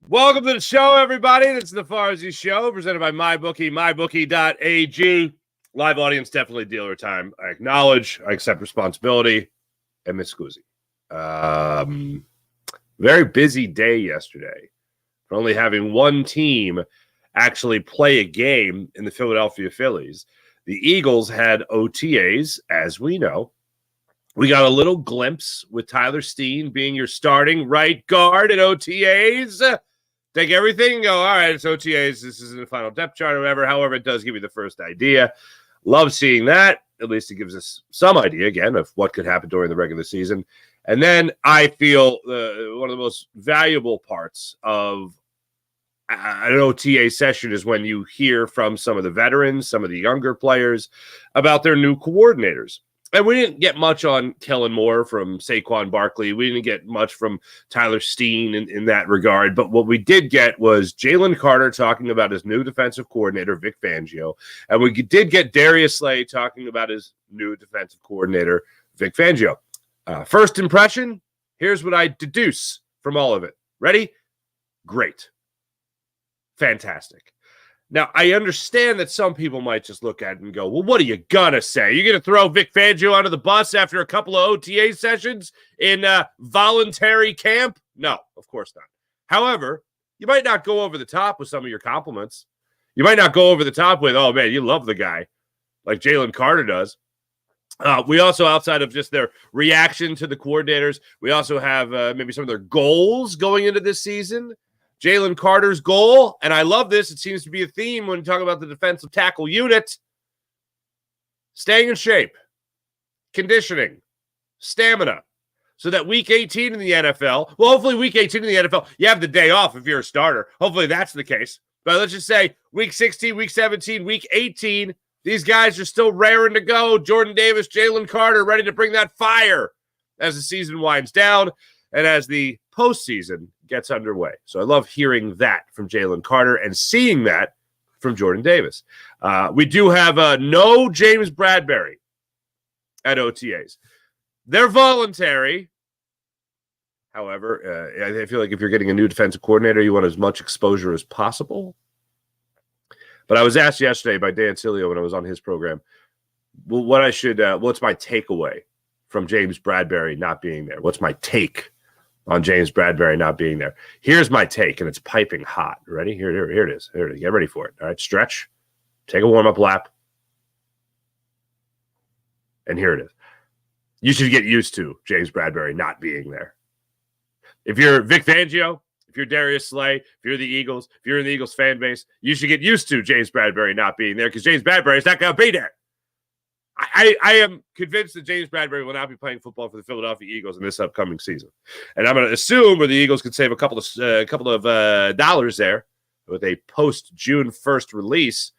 Welcome to the show, everybody. This is the Farzy Show, presented by MyBookie, mybookie.ag. Live audience, definitely dealer time. I acknowledge, I accept responsibility, and Miss Scusi. Very busy day yesterday for only having one team actually play a game in the Philadelphia Phillies. The Eagles had OTAs, as we know. We got a little glimpse with Tyler Steen being your starting right guard at OTAs. Take everything and go, all right, it's OTAs. This isn't the final depth chart or whatever. However, it does give you the first idea. Love seeing that. At least it gives us some idea, again, of what could happen during the regular season. And then I feel one of the most valuable parts of an OTA session is when you hear from some of the veterans, some of the younger players about their new coordinators. And we didn't get much on Kellen Moore from Saquon Barkley. We didn't get much from Tyler Steen in that regard. But what we did get was Jalen Carter talking about his new defensive coordinator, Vic Fangio. And we did get Darius Slay talking about his new defensive coordinator, Vic Fangio. First impression, here's what I deduce from all of it. Ready? Great. Fantastic. Now, I understand that some people might just look at it and go, well, what are you going to say? You're going to throw Vic Fangio under the bus after a couple of OTA sessions in voluntary camp? No, of course not. However, you might not go over the top with some of your compliments. You might not go over the top with, oh, man, you love the guy, like Jalen Carter does. We also, outside of just their reaction to the coordinators, we also have maybe some of their goals going into this season. Jalen Carter's goal, and I love this, it seems to be a theme when you talk about the defensive tackle unit, staying in shape, conditioning, stamina, so that week 18 in the NFL, well, hopefully week 18 in the NFL, you have the day off if you're a starter. Hopefully that's the case. But let's just say week 16, week 17, week 18, these guys are still raring to go. Jordan Davis, Jalen Carter, ready to bring that fire as the season winds down and as the postseason gets underway. So I love hearing that from Jalen Carter and seeing that from Jordan Davis. We do have no James Bradberry at OTAs. They're voluntary. However, I feel like if you're getting a new defensive coordinator, you want as much exposure as possible. But I was asked yesterday by Dan Cilio when I was on his program, what's my takeaway from James Bradberry not being there? What's my take on James Bradberry not being there? Here's my take, and it's piping hot. Ready? Here it is. Here it is. Get ready for it. All right, stretch. Take a warm-up lap. And here it is. You should get used to James Bradberry not being there. If you're Vic Fangio, if you're Darius Slay, if you're the Eagles, if you're in the Eagles fan base, you should get used to James Bradberry not being there because James Bradberry is not going to be there. I am convinced that James Bradberry will not be playing football for the Philadelphia Eagles in this upcoming season. And I'm going to assume where the Eagles could save a couple of dollars there with a post-June 1st release.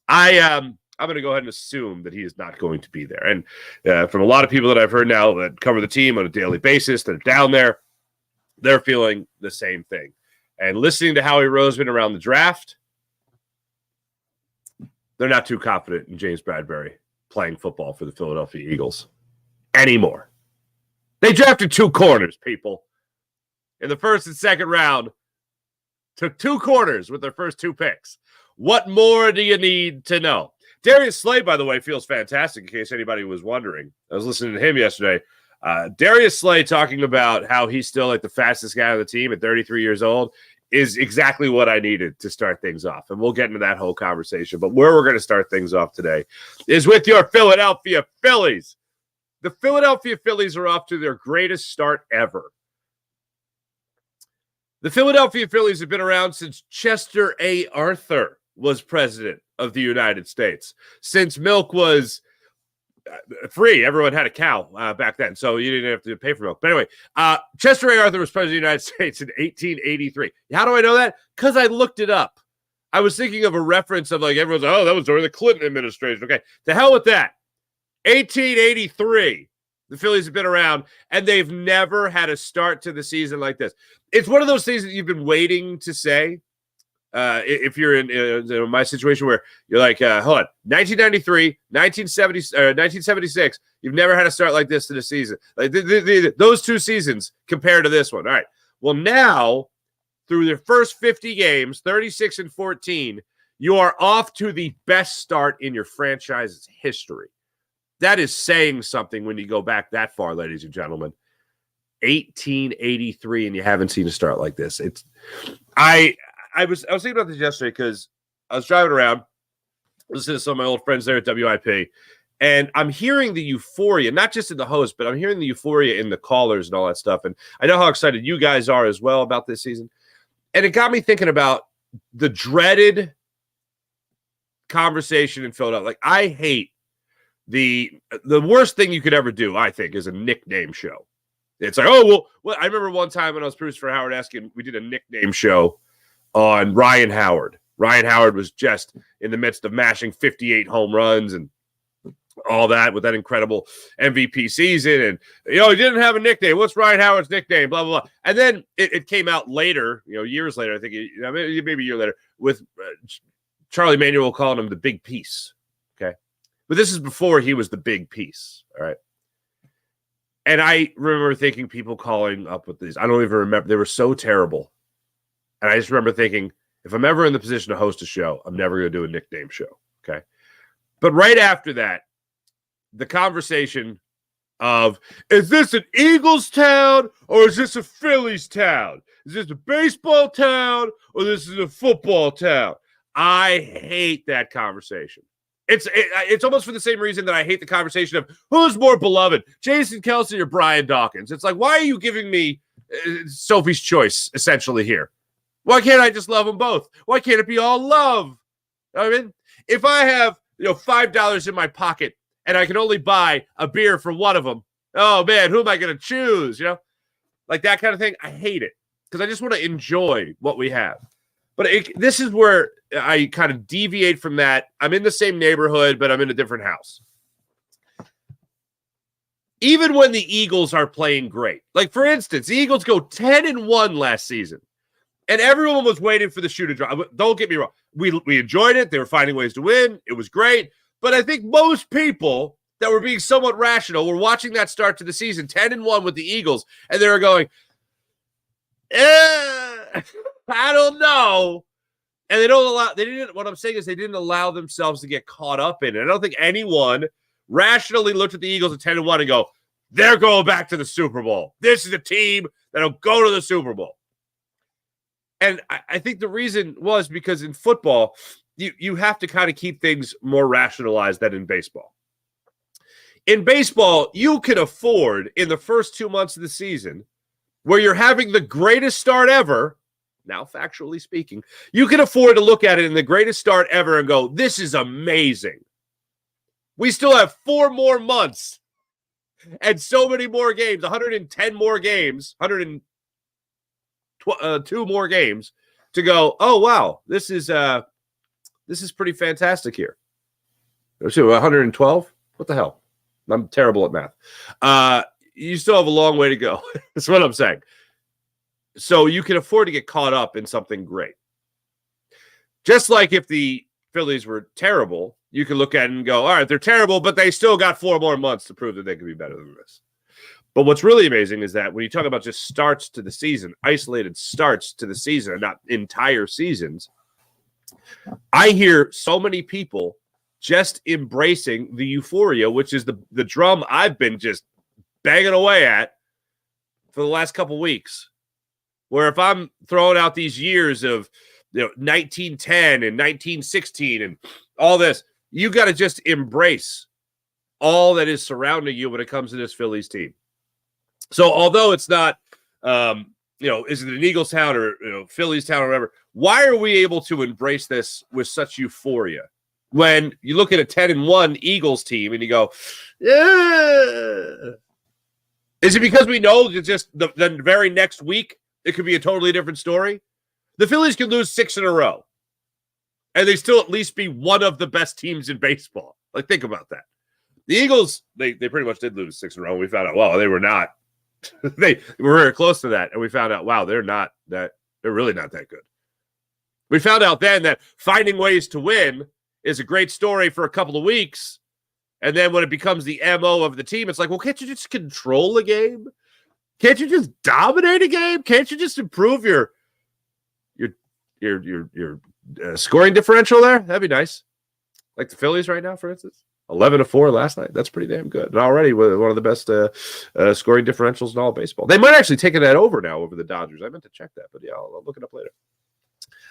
I'm going to go ahead and assume that he is not going to be there. And from a lot of people that I've heard now that cover the team on a daily basis that are down there, they're feeling the same thing. And listening to Howie Roseman around the draft, they're not too confident in James Bradberry playing football for the Philadelphia Eagles anymore. They drafted 2 corners, people. In the first and second round, took 2 corners with their first 2 picks. What more do you need to know? Darius Slay, by the way, feels fantastic, in case anybody was wondering. I was listening to him yesterday. Darius Slay talking about how he's still like the fastest guy on the team at 33 years old is exactly what I needed to start things off. And we'll get into that whole conversation. But where we're going to start things off today is with your Philadelphia Phillies. The Philadelphia Phillies are off to their greatest start ever. The Philadelphia Phillies have been around since Chester A. Arthur was president of the United States. Since milk was free, everyone had a cow back then, so you didn't have to pay for milk. But anyway, Chester A. Arthur was president of the United States in 1883. How do I know that? Because I looked it up. I was thinking of a reference of like everyone's, oh, that was during the Clinton administration. Okay, to hell with that. 1883. The Phillies have been around, and they've never had a start to the season like this. It's one of those things that you've been waiting to say. If you're in my situation where you're like, hold on, 1993, 1970, 1976, you've never had a start like this to the season. Like those 2 seasons compared to this one. All right. Well, now through their first 50 games, 36-14, you are off to the best start in your franchise's history. That is saying something when you go back that far, ladies and gentlemen. 1883, and you haven't seen a start like this. I was thinking about this yesterday because I was driving around, listening to some of my old friends there at WIP, and I'm hearing the euphoria, not just in the host, but I'm hearing the euphoria in the callers and all that stuff. And I know how excited you guys are as well about this season. And it got me thinking about the dreaded conversation in Philadelphia. Like, I hate the worst thing you could ever do, I think, is a nickname show. It's like, oh, well, I remember one time when I was producing for Howard Eskin, we did a nickname show on Ryan Howard. Ryan Howard was just in the midst of mashing 58 home runs and all that with that incredible MVP season. And, he didn't have a nickname. What's Ryan Howard's nickname? Blah, blah, blah. And then it came out later, years later, I think, maybe a year later, with Charlie Manuel calling him the Big Piece. Okay. But this is before he was the Big Piece. All right. And I remember thinking people calling up with these. I don't even remember. They were so terrible. And I just remember thinking, if I'm ever in the position to host a show, I'm never going to do a nickname show. Okay. But right after that, the conversation of, is this an Eagles town or is this a Phillies town? Is this a baseball town or this is a football town? I hate that conversation. It's almost for the same reason that I hate the conversation of who's more beloved, Jason Kelce or Brian Dawkins. It's like, why are you giving me Sophie's choice essentially here? Why can't I just love them both? Why can't it be all love? I mean, if I have $5 in my pocket and I can only buy a beer for one of them, oh man, who am I going to choose? Like that kind of thing. I hate it because I just want to enjoy what we have. But this is where I kind of deviate from that. I'm in the same neighborhood, but I'm in a different house. Even when the Eagles are playing great, like for instance, the Eagles go 10-1 last season, and everyone was waiting for the shoe to drop. Don't get me wrong. We enjoyed it. They were finding ways to win. It was great. But I think most people that were being somewhat rational were watching that start to the season, 10-1 with the Eagles, and they were going, I don't know. And what I'm saying is they didn't allow themselves to get caught up in it. I don't think anyone rationally looked at the Eagles at 10-1 and go, they're going back to the Super Bowl. This is a team that'll go to the Super Bowl. And I think the reason was because in football, you have to kind of keep things more rationalized than in baseball. In baseball, you can afford in the first 2 months of the season where you're having the greatest start ever. Now, factually speaking, you can afford to look at it in the greatest start ever and go, this is amazing. We still have 4 more months and so many more games, 110 more games, 102 more games to go, oh, wow, this is pretty fantastic here. 112? What the hell? I'm terrible at math. You still have a long way to go. That's what I'm saying. So you can afford to get caught up in something great. Just like if the Phillies were terrible, you can look at it and go, all right, they're terrible, but they still got 4 more months to prove that they could be better than this. But what's really amazing is that when you talk about just starts to the season, isolated starts to the season, and not entire seasons, I hear so many people just embracing the euphoria, which is the drum I've been just banging away at for the last couple weeks. Where if I'm throwing out these years of 1910 and 1916 and all this, you got to just embrace all that is surrounding you when it comes to this Phillies team. So although it's not, is it an Eagles town or Phillies town or whatever, why are we able to embrace this with such euphoria? When you look at a 10-1 Eagles team and you go, yeah. Is it because we know that just the very next week it could be a totally different story? The Phillies could lose 6 in a row, and they still at least be one of the best teams in baseball. Like, think about that. The Eagles, they pretty much did lose 6 in a row. We found out, well, they were not. They were very close to that, and we found out, wow, they're really not that good. We found out then that finding ways to win is a great story for a couple of weeks, and then when it becomes the MO of the team, it's like, well, can't you just control a game? Can't you just dominate a game? Can't you just improve your scoring differential there. That'd be nice. Like the Phillies right now, for instance. 11-4 last night. That's pretty damn good. And already one of the best scoring differentials in all of baseball. They might actually take that over now over the Dodgers. I meant to check that, but yeah, I'll look it up later.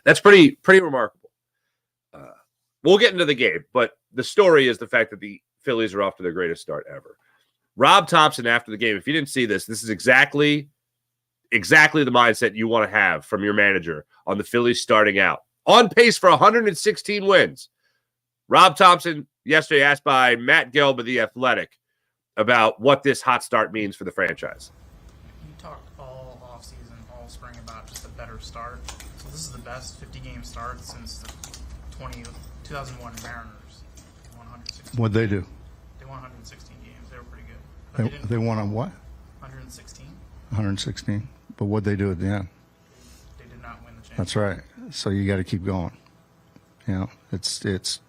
That's pretty remarkable. We'll get into the game, but the story is the fact that the Phillies are off to their greatest start ever. Rob Thompson, after the game, if you didn't see this is exactly the mindset you want to have from your manager on the Phillies starting out. On pace for 116 wins. Rob Thompson yesterday asked by Matt Gelb of The Athletic about what this hot start means for the franchise. You talked all offseason, all spring about just a better start. So this is the best 50-game start since the 2001 Mariners. What'd they do? They won 116 games. They were pretty good. They won on what? 116. 116. But what'd they do at the end? They did not win the championship. That's right. So you got to keep going. It's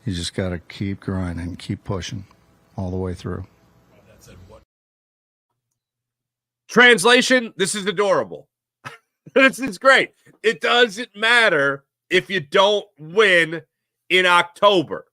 you just got to keep grinding, keep pushing all the way through. Translation, this is adorable. It's great. It doesn't matter if you don't win in October.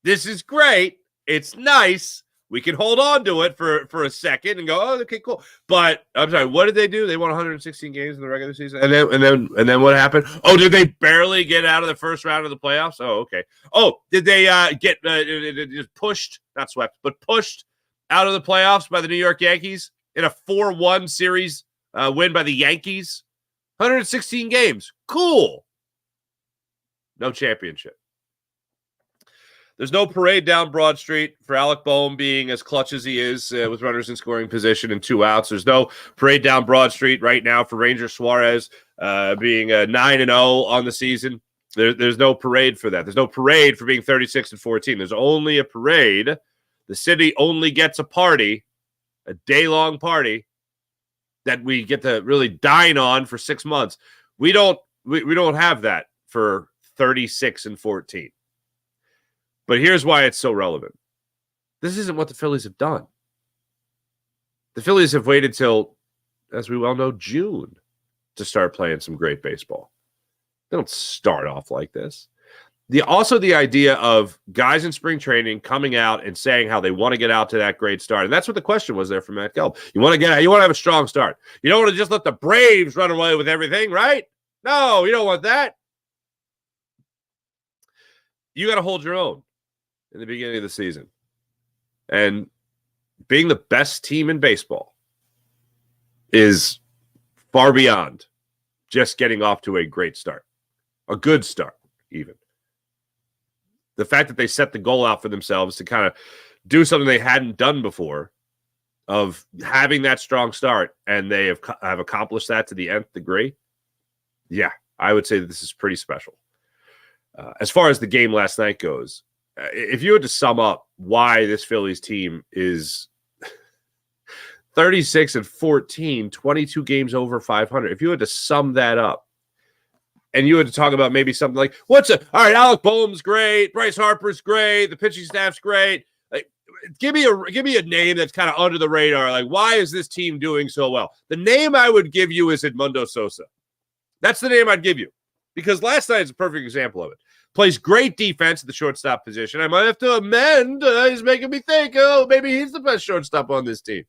This is great. It's nice. We can hold on to it for a second and go, oh, okay, cool. But I'm sorry, what did they do? They won 116 games in the regular season, and then what happened? Oh, did they barely get out of the first round of the playoffs? Oh, okay. Oh, did they get just pushed, not swept, but pushed out of the playoffs by the New York Yankees in a 4-1 series win by the Yankees? 116 games, cool. No championship. There's no parade down Broad Street for Alec Boehm being as clutch as he is with runners in scoring position and 2 outs. There's no parade down Broad Street right now for Ranger Suarez being 9-0 on the season. There's no parade for that. There's no parade for being 36-14. There's only a parade. The city only gets a party, a day-long party that we get to really dine on for 6 months. We don't have that for 36-14. But here's why it's so relevant. This isn't what the Phillies have done. The Phillies have waited till, as we well know, June to start playing some great baseball. They don't start off like this. Also the idea of guys in spring training coming out and saying how they want to get out to that great start. And that's what the question was there from Matt Gelb. You want to have a strong start. You don't want to just let the Braves run away with everything, right? No, you don't want that. You got to hold your own in the beginning of the season. And being the best team in baseball is far beyond just getting off to a great start. A good start, even. The fact that they set the goal out for themselves to kind of do something they hadn't done before, of having that strong start, and they have accomplished that to the nth degree. Yeah, I would say that this is pretty special. As far as the game last night goes, if you had to sum up why this Phillies team is 36-14, 22 games over 500, if you had to sum that up, and you had to talk about maybe something like, all right, Alec Boehm's great, Bryce Harper's great, the pitching staff's great. Like, give me a name that's kind of under the radar. Like, why is this team doing so well? The name I would give you is Edmundo Sosa. That's the name I'd give you, because last night is a perfect example of it. Plays great defense at the shortstop position. I might have to amend. He's making me think, maybe he's the best shortstop on this team.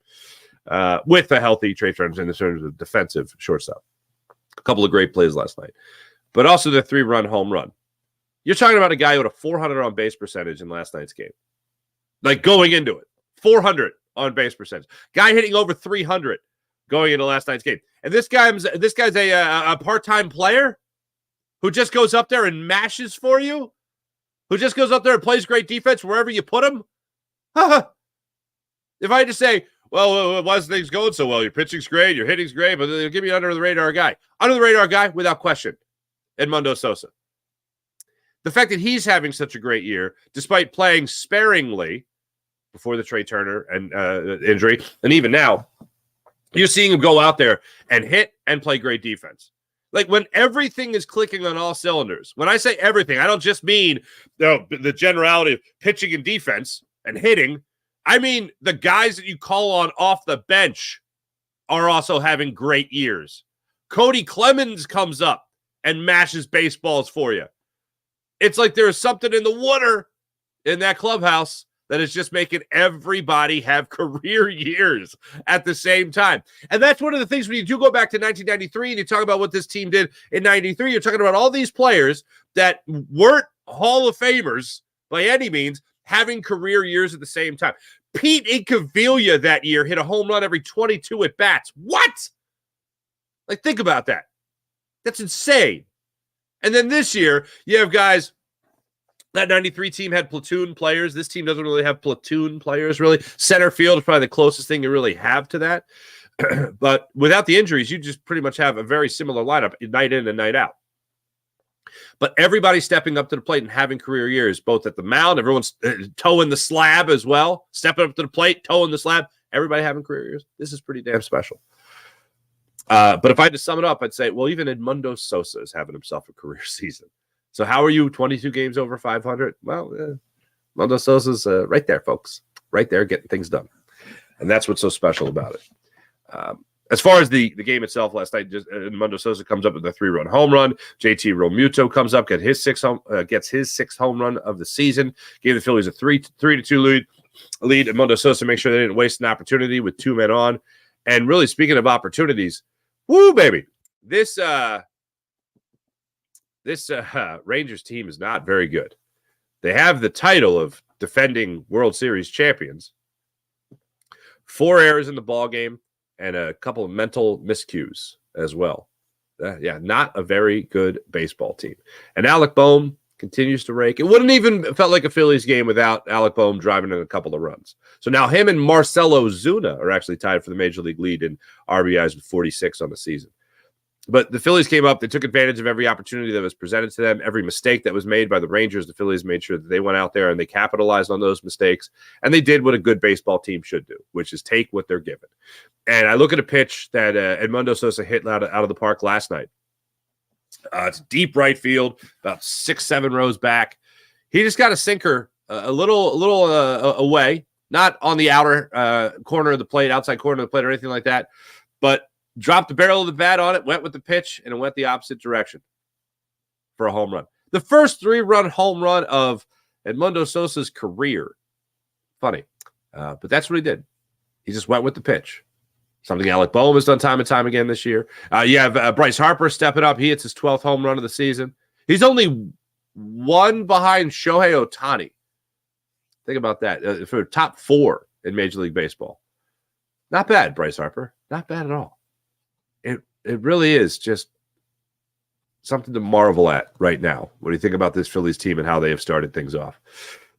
With a healthy Trey Turner in terms of defensive shortstop. A couple of great plays last night. But also the 3-run home run. You're talking about a guy who had a 400 on base percentage in last night's game. Like, going into it. 400 on base percentage. Guy hitting over 300 going into last night's game. And this guy's a part-time player who just goes up there and mashes for you, who just goes up there and plays great defense wherever you put him. If I had to say, well, why is things going so well? Your pitching's great, your hitting's great, but they'll give me under the radar guy. Under the radar guy, without question, Edmundo Sosa. The fact that he's having such a great year, despite playing sparingly before the Trey Turner and injury, and even now, you're seeing him go out there and hit and play great defense. Like, when everything is clicking on all cylinders, when I say everything, I don't just mean the generality of pitching and defense and hitting. I mean the guys that you call on off the bench are also having great years. Cody Clemens comes up and mashes baseballs for you. It's like there's something in the water in that clubhouse that is just making everybody have career years at the same time. And that's one of the things when you do go back to 1993 and you talk about what this team did in 93, you're talking about all these players that weren't Hall of Famers by any means having career years at the same time. Pete Incaviglia that year hit a home run every 22 at-bats. What? Like, think about that. That's insane. And then this year, you have guys. That 93 team had platoon players. This team doesn't really have platoon players, really. Center field is probably the closest thing you really have to that. But without the injuries, you just pretty much have a very similar lineup night in and night out. But everybody stepping up to the plate and having career years, both at the mound, everyone's toeing the slab as well, stepping up to the plate, toeing the slab, everybody having career years. This is pretty damn special. But if I had to sum it up, I'd say, well, even Edmundo Sosa is having himself a career season. So how are you 22 games over 500? Well, Edmundo Sosa's right there, folks. Right there, getting things done. And that's what's so special about it. As far as the game itself last night, Edmundo Sosa comes up with a 3-run home run. JT Realmuto comes up, gets his sixth home run of the season. Gave the Phillies a 3-2 lead. Edmundo Sosa makes sure they didn't waste an opportunity with 2 men on. And really, speaking of opportunities, woo, baby, this Rangers team is not very good. They have the title of defending World Series champions. 4 errors in the ball game and a couple of mental miscues as well. Not a very good baseball team. And Alec Boehm continues to rake. It wouldn't even felt like a Phillies game without Alec Boehm driving in a couple of runs. So now him and Marcelo Zuna are actually tied for the major league lead in RBIs with 46 on the season. But the Phillies came up. They took advantage of every opportunity that was presented to them. Every mistake that was made by the Rangers, the Phillies made sure that they went out there and they capitalized on those mistakes. And they did what a good baseball team should do, which is take what they're given. And I look at a pitch that Edmundo Sosa hit out of the park last night. It's deep right field, about 6-7 rows back. He just got a sinker a little away, not on the outer corner of the plate, outside corner of the plate or anything like that, but dropped the barrel of the bat on it, went with the pitch, and it went the opposite direction for a home run. The first 3-run home run of Edmundo Sosa's career. Funny. But that's what he did. He just went with the pitch. Something Alec Boehm has done time and time again this year. You have Bryce Harper stepping up. He hits his 12th home run of the season. He's only 1 behind Shohei Ohtani. Think about that. For top 4 in Major League Baseball. Not bad, Bryce Harper. Not bad at all. It really is just something to marvel at right now when you think about this Phillies team and how they have started things off.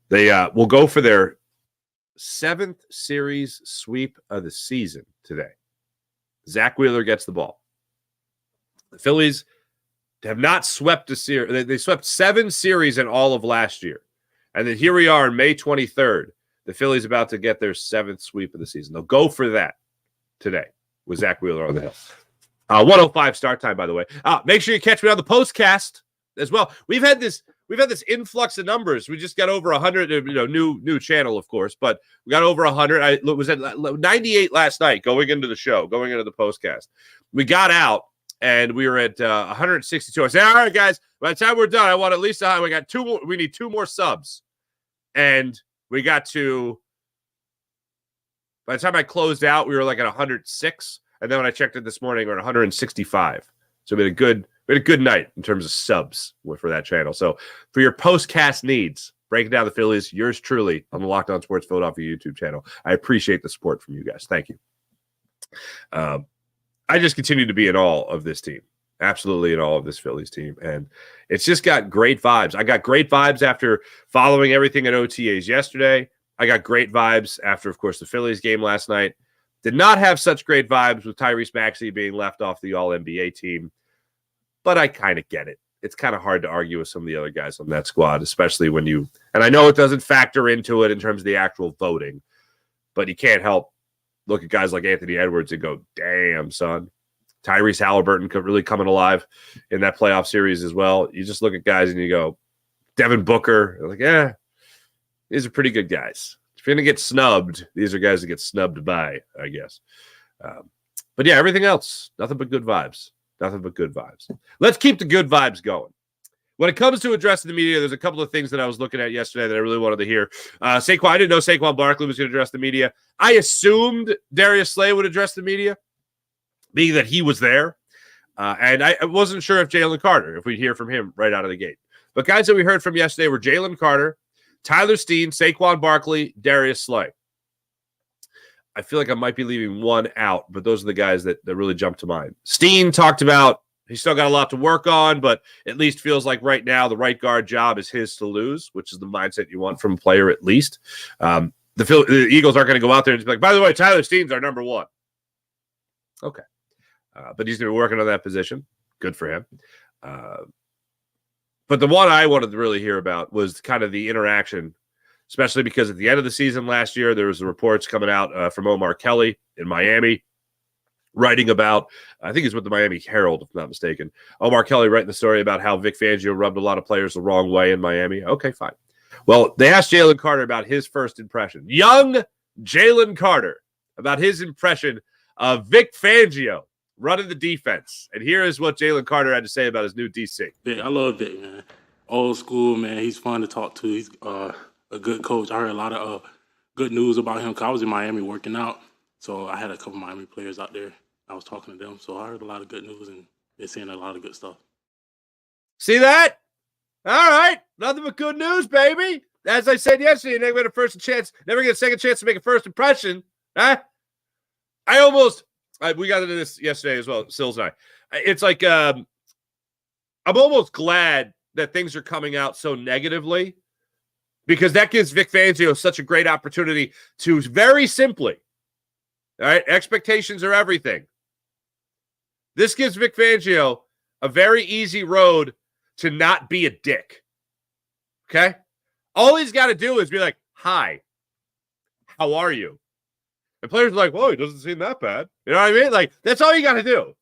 They will go for their 7th series sweep of the season today. Zach Wheeler gets the ball. The Phillies have not swept a series. They swept 7 series in all of last year. And then here we are on May 23rd. The Phillies about to get their 7th sweep of the season. They'll go for that today with Zach Wheeler on the hill. 1:05 start time, by the way. Make sure you catch me on the postcast as well. We've had this influx of numbers. We just got over 100. New channel, of course, but we got over 100. I was at 98 last night, going into the show, going into the postcast. We got out and we were at 162. I said, "All right, guys, by the time we're done, I want at least we got 2 more. We need 2 more subs." And we got to. By the time I closed out, we were like at 106. And then when I checked it this morning, we're at 165. So we had a good night in terms of subs for that channel. So for your postcast needs, breaking down the Phillies, yours truly on the Locked On Sports Philadelphia YouTube channel. I appreciate the support from you guys. Thank you. I just continue to be in awe of this team. Absolutely in awe of this Phillies team. And it's just got great vibes. I got great vibes after following everything at OTAs yesterday. I got great vibes after, of course, the Phillies game last night. Did not have such great vibes with Tyrese Maxey being left off the All-NBA team, but I kind of get it. It's kind of hard to argue with some of the other guys on that squad, especially when and I know it doesn't factor into it in terms of the actual voting, but you can't help look at guys like Anthony Edwards and go, damn, son. Tyrese Halliburton really coming alive in that playoff series as well. You just look at guys and you go, Devin Booker, like, these are pretty good guys. If you're going to get snubbed, these are guys that get snubbed by, I guess. But yeah, everything else, nothing but good vibes. Nothing but good vibes. Let's keep the good vibes going. When it comes to addressing the media, there's a couple of things that I was looking at yesterday that I really wanted to hear. Saquon, I didn't know Saquon Barkley was going to address the media. I assumed Darius Slay would address the media, being that he was there. And I wasn't sure if Jalen Carter, if we'd hear from him right out of the gate. But guys that we heard from yesterday were Jalen Carter, Tyler Steen, Saquon Barkley, Darius Slay. I feel like I might be leaving one out, but those are the guys that really jumped to mind. Steen talked about he's still got a lot to work on, but at least feels like right now the right guard job is his to lose, which is the mindset you want from a player at least. The Eagles aren't going to go out there and just be like, by the way, Tyler Steen's our number one. Okay. But he's going to be working on that position. Good for him. But the one I wanted to really hear about was kind of the interaction, especially because at the end of the season last year, there was the reports coming out from Omar Kelly in Miami, writing about, I think he's with the Miami Herald, if I'm not mistaken. Omar Kelly writing the story about how Vic Fangio rubbed a lot of players the wrong way in Miami. Okay, fine. Well, they asked Jalen Carter about his first impression. Young Jalen Carter about his impression of Vic Fangio running the defense. And here is what Jalen Carter had to say about his new DC. Vic, I love Vic, man. Old school, man. He's fun to talk to. He's a good coach. I heard a lot of good news about him because I was in Miami working out. So I had a couple Miami players out there. I was talking to them. So I heard a lot of good news, and they're saying a lot of good stuff. See that? All right. Nothing but good news, baby. As I said yesterday, you never get never get a second chance to make a first impression. Huh? We got into this yesterday as well, Sills and I. It's like I'm almost glad that things are coming out so negatively because that gives Vic Fangio such a great opportunity to very simply, all right, expectations are everything. This gives Vic Fangio a very easy road to not be a dick. Okay? All he's got to do is be like, hi, how are you? And players are like, whoa, he doesn't seem that bad. You know what I mean? Like, that's all you got to do.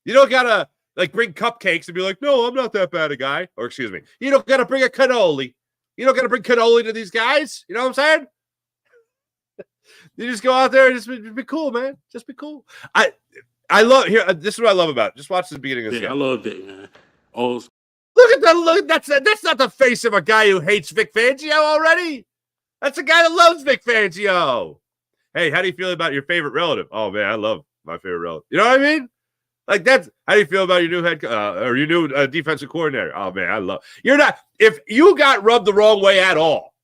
You don't got to, like, bring cupcakes and be like, no, I'm not that bad a guy. Or, excuse me, you don't got to bring a cannoli. You don't got to bring cannoli to these guys. You know what I'm saying? You just go out there and just be cool, man. Just be cool. I love here. This is what I love about it. Just watch the beginning of this. Yeah, I love Vic, man. Old. Look at that! Look, that's not the face of a guy who hates Vic Fangio already. That's a guy that loves Vic Fangio. Hey, how do you feel about your favorite relative? Oh man, I love my favorite relative. You know what I mean? Like that's how do you feel about your new your new defensive coordinator? Oh man, I love. You're not if you got rubbed the wrong way at all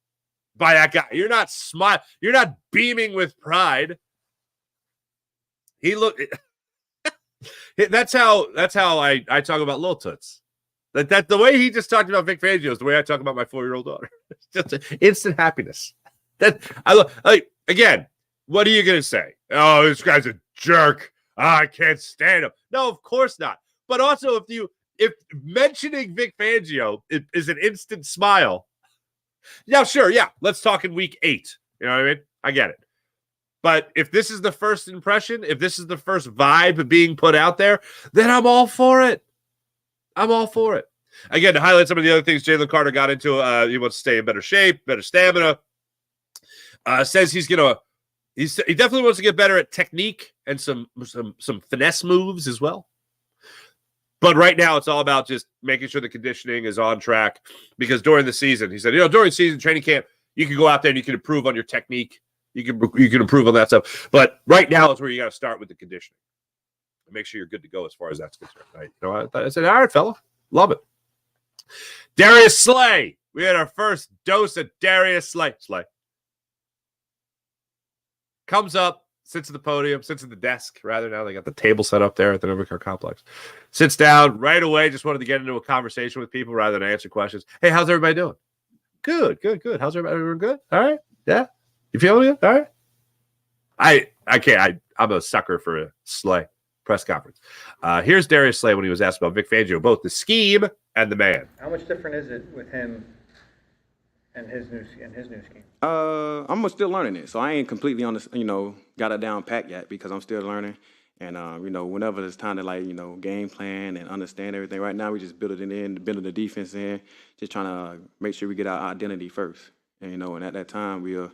by that guy. You're not You're not beaming with pride. He looked. That's how I talk about Lil Toots. That the way he just talked about Vic Fangio is the way I talk about my 4-year-old daughter. It's just instant happiness. That I love. Like again, what are you gonna say? Oh, this guy's a jerk. I can't stand him. No, of course not. But also, if mentioning Vic Fangio is an instant smile, yeah, sure, yeah. Let's talk in week 8. You know what I mean? I get it. But if this is the first impression, if this is the first vibe being put out there, then I'm all for it. I'm all for it. Again, to highlight some of the other things Jalen Carter got into, he wants to stay in better shape, better stamina. Says he definitely wants to get better at technique and some finesse moves as well. But right now, it's all about just making sure the conditioning is on track. Because during the season, he said, during season training camp, you can go out there and you can improve on your technique. You can improve on that stuff. But right now is where you got to start with the conditioning. And make sure you're good to go as far as that's concerned. Right? I said, all right, fella. Love it. Darius Slay. We had our first dose of Darius Slay. Comes up, sits at the podium, sits at the desk. Rather, now they got the table set up there at the Novicar Complex. Sits down right away. Just wanted to get into a conversation with people rather than answer questions. Hey, how's everybody doing? Good. How's everybody? Everyone good? All right. Yeah. You feeling good? All right. I can't. I'm a sucker for a Slay press conference. Here's Darius Slay when he was asked about Vic Fangio, both the scheme and the man. How much different is it with him and his new scheme? I'm still learning it, so I ain't completely got it down pat yet because I'm still learning. And whenever it's time to game plan and understand everything. Right now, we just building the defense in, just trying to make sure we get our identity first. And and at that time we'll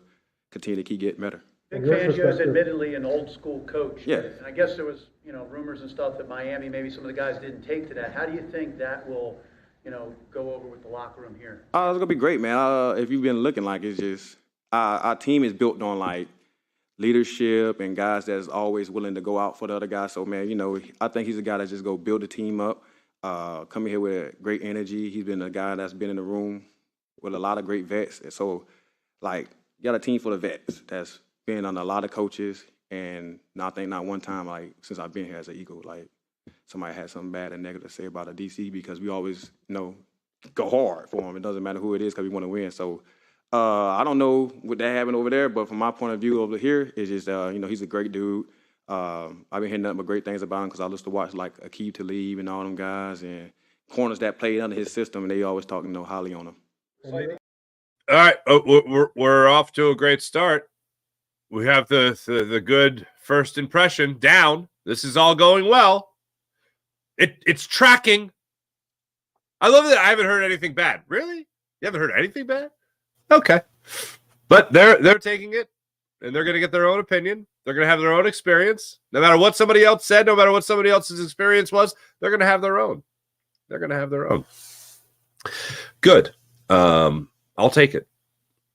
continue to keep getting better. Vic Fangio is admittedly an old school coach. Yeah. And I guess there was, rumors and stuff that Miami, maybe some of the guys didn't take to that. How do you think that will, go over with the locker room here? It's gonna be great, man. If you've been looking, like, it's just our team is built on like leadership and guys that's always willing to go out for the other guys. So, man, I think he's a guy that just go build the team up, coming here with great energy. He's been a guy that's been in the room with a lot of great vets. And so, like, you got a team full of vets that's been on a lot of coaches. And I think not one time, like, since I've been here as an Eagle, like, somebody had something bad and negative to say about a DC, because we always, go hard for them. It doesn't matter who it is, because we want to win. So, I don't know what that happened over there, but from my point of view over here, it's just, he's a great dude. I've been hearing nothing but great things about him, because I used to watch, like, Akeem Talib and all them guys and corners that played under his system, and they always talking highly on him. All right, we're off to a great start. We have the good first impression down. This is all going well. It's tracking. I love that I haven't heard anything bad. Really? You haven't heard anything bad? Okay. But they're taking it, and they're going to get their own opinion. They're going to have their own experience. No matter what somebody else said, no matter what somebody else's experience was, they're going to have their own. They're going to have their own. Good. I'll take it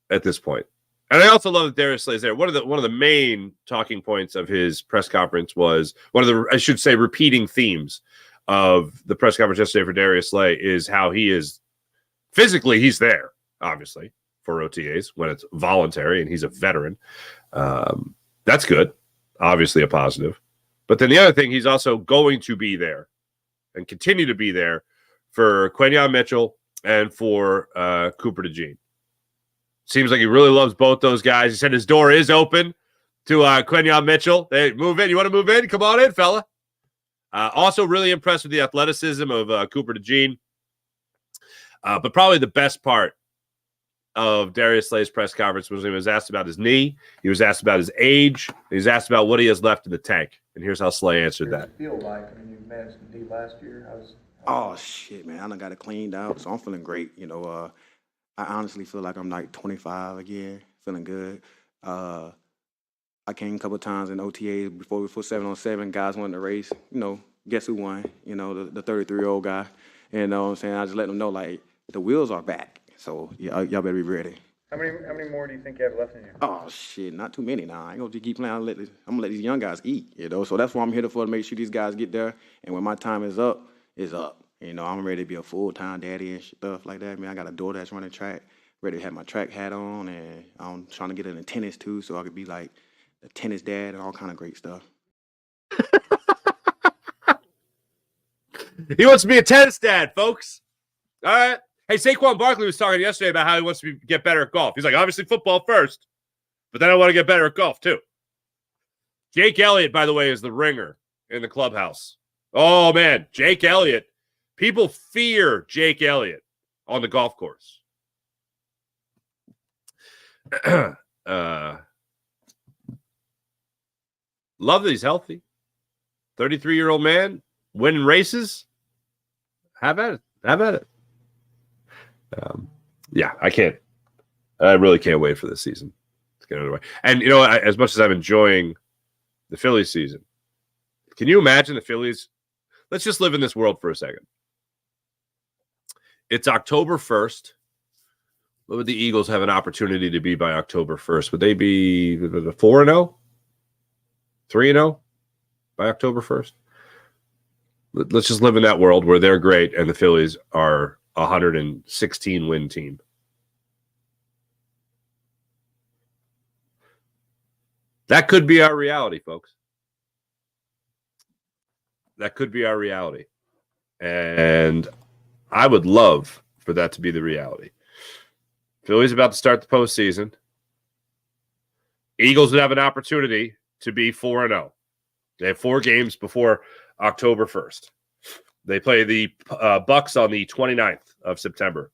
at this point. And I also love that Darius Slay's there. One of the main talking points of his press conference was repeating themes of the press conference yesterday for Darius Slay is how he is physically, he's there, obviously, for OTAs when it's voluntary, and he's a veteran. That's good, obviously a positive. But then the other thing, he's also going to be there and continue to be there for Quentin Mitchell and for Cooper DeJean. Seems like he really loves both those guys. He said his door is open to Quentin Mitchell. Hey, move in. You want to move in? Come on in, fella. Also really impressed with the athleticism of Cooper DeJean. But probably the best part of Darius Slay's press conference was when he was asked about his knee. He was asked about his age. He was asked about what he has left in the tank. And here's how Slay answered that. What does it feel like? I mean, you managed the D last year. Oh, shit, man. I done got it cleaned out, so I'm feeling great. I honestly feel like I'm like 25 again, feeling good. I came a couple of times in OTA before we put 7-on-7. Guys wanted to race. Guess who won? The 33-year-old guy. You know what I'm saying? I just let them know, like, the wheels are back. So y'all better be ready. How many more do you think you have left in you? Oh, shit, not too many now. I ain't going to keep playing. I'm going to let these young guys eat, So that's what I'm here for, to make sure these guys get there. And when my time is up, it's up. I'm ready to be a full-time daddy and stuff like that. I got a daughter that's running track, ready to have my track hat on, and I'm trying to get into tennis, too, so I could be like a tennis dad and all kind of great stuff. He wants to be a tennis dad, folks. All right. Hey, Saquon Barkley was talking yesterday about how he wants to get better at golf. He's like, obviously football first, but then I want to get better at golf, too. Jake Elliott, by the way, is the ringer in the clubhouse. Oh, man, Jake Elliott. People fear Jake Elliott on the golf course. Love that he's healthy. 33-year-old man winning races. Have at it. Yeah, I really can't wait for this season to get underway. And, as much as I'm enjoying the Phillies season, can you imagine the Phillies? Let's just live in this world for a second. It's October 1st. What would the Eagles have an opportunity to be by October 1st? Would they be 4-0? 3-0 by October 1st? Let's just live in that world where they're great and the Phillies are a 116-win team. That could be our reality, folks. That could be our reality. And I would love for that to be the reality. Phillies about to start the postseason. Eagles would have an opportunity to be 4-0. They have 4 games before October 1st. They play the Bucks on the 29th of September.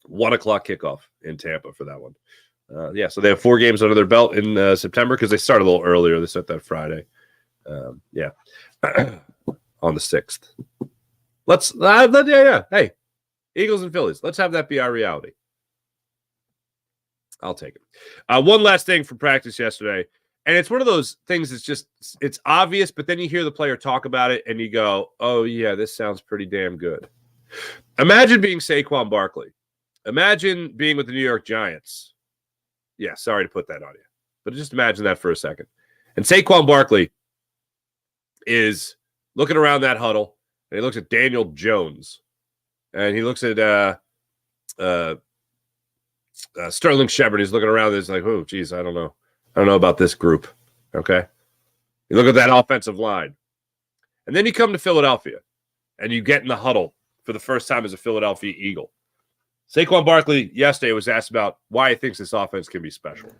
1 o'clock kickoff in Tampa for that one. So they have 4 games under their belt in September because they start a little earlier. They start that Friday. On the 6th. Hey, Eagles and Phillies. Let's have that be our reality. I'll take it. One last thing from practice yesterday, and it's one of those things that's it's obvious, but then you hear the player talk about it, and you go, oh, yeah, this sounds pretty damn good. Imagine being Saquon Barkley. Imagine being with the New York Giants. Yeah, sorry to put that on you, but just imagine that for a second. And Saquon Barkley is looking around that huddle, and he looks at Daniel Jones, and he looks at Sterling Shepard. He's looking around, and he's like, oh, geez, I don't know about this group, okay? You look at that offensive line, and then you come to Philadelphia, and you get in the huddle for the first time as a Philadelphia Eagle. Saquon Barkley yesterday was asked about why he thinks this offense can be special.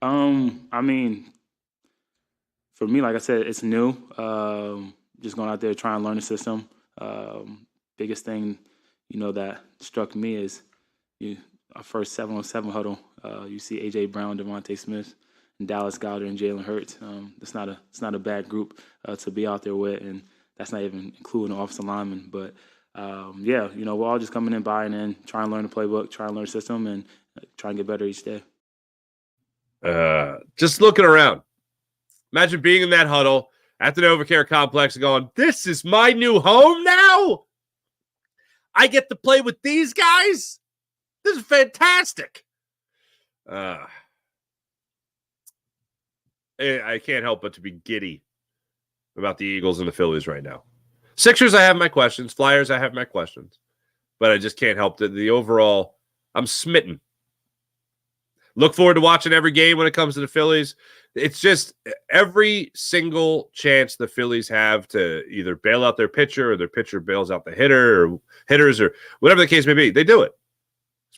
I mean, for me, like I said, it's new. Just going out there trying to learn the system. Biggest thing, that struck me is our first 7-on-7 huddle. You see A.J. Brown, Devontae Smith, and Dallas Goedert and Jalen Hurts. It's not a bad group to be out there with, and that's not even including the offensive linemen. But we're all just coming in, buying in, trying to learn the playbook, trying to learn the system, and trying to get better each day. Just looking around. Imagine being in that huddle at the NovaCare complex and going, this is my new home now? I get to play with these guys? This is fantastic. I can't help but to be giddy about the Eagles and the Phillies right now. Sixers, I have my questions. Flyers, I have my questions. But I just can't help the overall, I'm smitten. Look forward to watching every game when it comes to the Phillies. It's just every single chance the Phillies have to either bail out their pitcher or their pitcher bails out the hitter or hitters or whatever the case may be, they do it.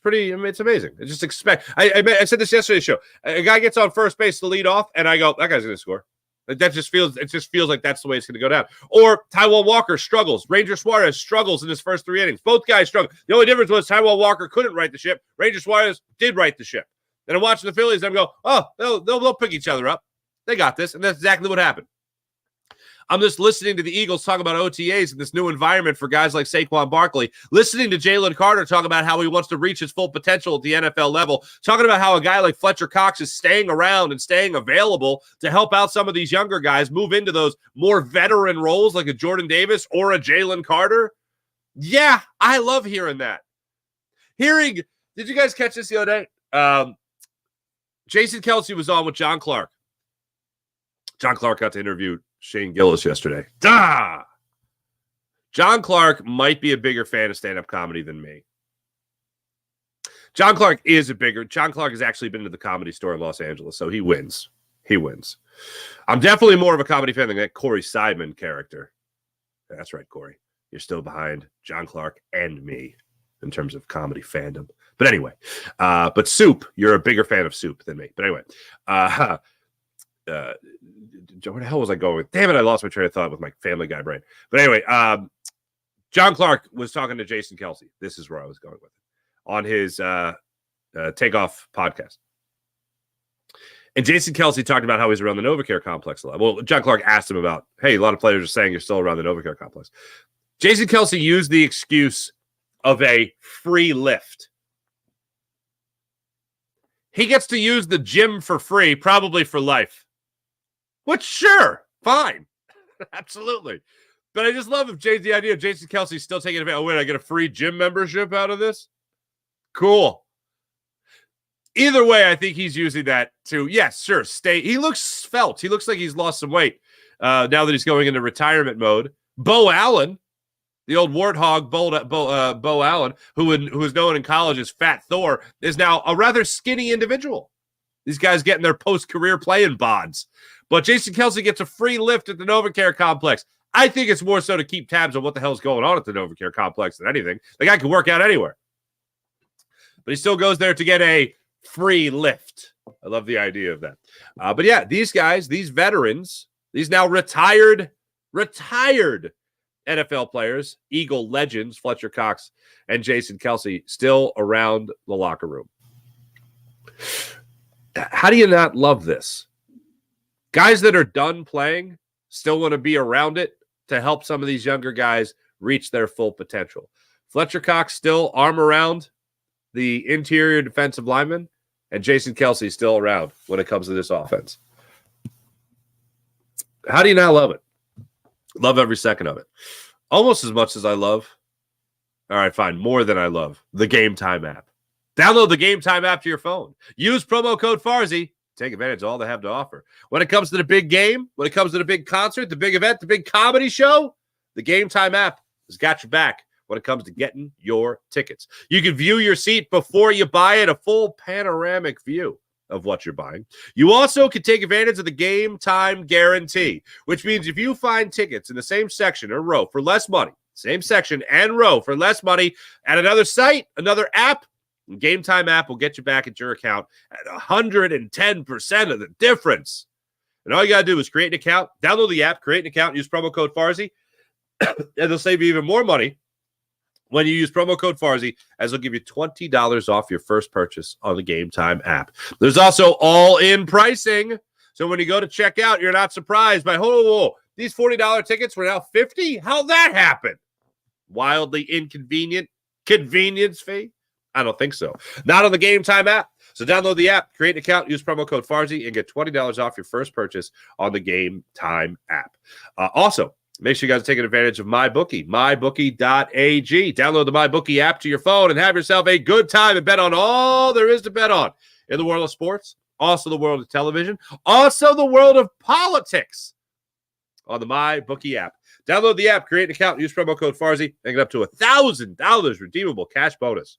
It's amazing. I just expect. I said this yesterday's show. A guy gets on first base to lead off, and I go, that guy's going to score. It just feels like that's the way it's going to go down. Or Taijuan Walker struggles. Ranger Suarez struggles in his first 3 innings. Both guys struggle. The only difference was Taijuan Walker couldn't right the ship. Ranger Suarez did right the ship. And I'm watching the Phillies, and I'm going, oh, they'll pick each other up. They got this, and that's exactly what happened. I'm just listening to the Eagles talk about OTAs in this new environment for guys like Saquon Barkley, listening to Jalen Carter talk about how he wants to reach his full potential at the NFL level, talking about how a guy like Fletcher Cox is staying around and staying available to help out some of these younger guys move into those more veteran roles like a Jordan Davis or a Jalen Carter. Yeah, I love hearing that. Did you guys catch this the other day? Jason Kelce was on with John Clark. John Clark got to interview Shane Gillis yesterday. John Clark might be a bigger fan of stand-up comedy than me. John Clark has actually been to the Comedy Store in Los Angeles, so he wins. I'm definitely more of a comedy fan than that Corey Seidman character. That's right, Corey. You're still behind John Clark and me in terms of comedy fandom. But anyway, but Soup, you're a bigger fan of Soup than me. But anyway, where the hell was I going with? Damn it, I lost my train of thought with my Family Guy brain. But anyway, John Clark was talking to Jason Kelce. This is where I was going with it. On his Takeoff podcast. And Jason Kelce talked about how he's around the NovaCare complex a lot. Well, John Clark asked him about, hey, a lot of players are saying you're still around the NovaCare complex. Jason Kelce used the excuse of a free lift. He gets to use the gym for free, probably for life. Which, sure, fine. Absolutely. But I just love the idea of Jason Kelce still taking advantage. Oh, wait, I get a free gym membership out of this? Cool. Either way, I think he's using that to, yes, sure, stay. He looks svelte. He looks like he's lost some weight now that he's going into retirement mode. Bo Allen, the old warthog Bo Allen, who was known in college as Fat Thor, is now a rather skinny individual. These guys getting their post-career playing bods. But Jason Kelce gets a free lift at the NovaCare complex. I think it's more so to keep tabs on what the hell's going on at the NovaCare complex than anything. The guy can work out anywhere. But he still goes there to get a free lift. I love the idea of that. But yeah, these guys, these veterans, these now retired NFL players, Eagle legends, Fletcher Cox and Jason Kelce, still around the locker room. How do you not love this? Guys that are done playing still want to be around it to help some of these younger guys reach their full potential. Fletcher Cox still arm around the interior defensive lineman and Jason Kelsey's still around when it comes to this offense. How do you not love it? Love every second of it. Almost as much as I love. All right, fine. More than I love the Gametime app. Download the Gametime app to your phone. Use promo code Farzy. Take advantage of all they have to offer. When it comes to the big game, when it comes to the big concert, the big event, the big comedy show, the Gametime app has got your back when it comes to getting your tickets. You can view your seat before you buy it, a full panoramic view of what you're buying. You also can take advantage of the Gametime guarantee, which means if you find tickets in the same section or row for less money, same section and row for less money at another site, another app, Gametime app will get you back at your account at 110% of the difference. And all you got to do is create an account, download the app, create an account, use promo code Farzy, and they'll save you even more money when you use promo code Farzy, as they'll give you $20 off your first purchase on the Gametime app. There's also all-in pricing. So when you go to check out, you're not surprised by, whoa, these $40 tickets were now $50? How'd that happen? Wildly inconvenient convenience fee? I don't think so. Not on the Gametime app. So download the app, create an account, use promo code Farzy, and get $20 off your first purchase on the Gametime app. Also, make sure you guys are taking advantage of MyBookie, mybookie.ag. Download the MyBookie app to your phone and have yourself a good time and bet on all there is to bet on in the world of sports, also the world of television, also the world of politics on the MyBookie app. Download the app, create an account, use promo code Farzy, and get up to $1,000 redeemable cash bonus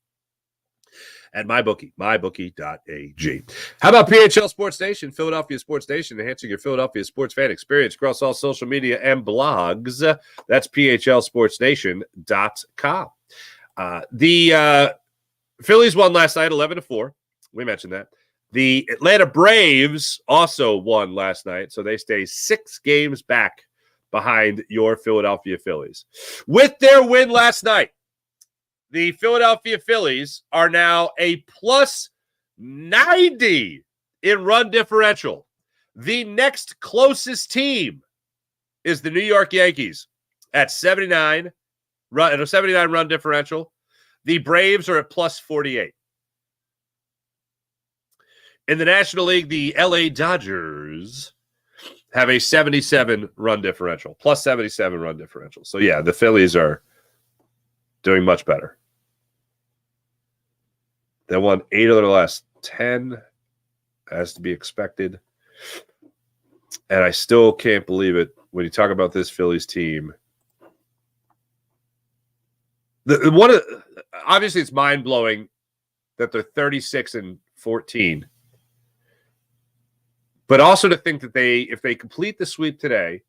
at MyBookie, mybookie.ag. How about PHL Sports Nation, Philadelphia Sports Nation, enhancing your Philadelphia sports fan experience across all social media and blogs? That's phlsportsnation.com. The Phillies won last night, 11-4. We mentioned that. The Atlanta Braves also won last night, so they stay 6 games back behind your Philadelphia Phillies. With their win last night, the Philadelphia Phillies are now a plus 90 in run differential. The next closest team is the New York Yankees at 79 run differential. The Braves are at plus 48. In the National League, the LA Dodgers have a 77 run differential, plus 77 run differential. So, yeah, the Phillies are doing much better. They won 8 of their last 10, as to be expected. And I still can't believe it when you talk about this Phillies team. Obviously, it's mind-blowing that they're 36-14. But also to think that if they complete the sweep today,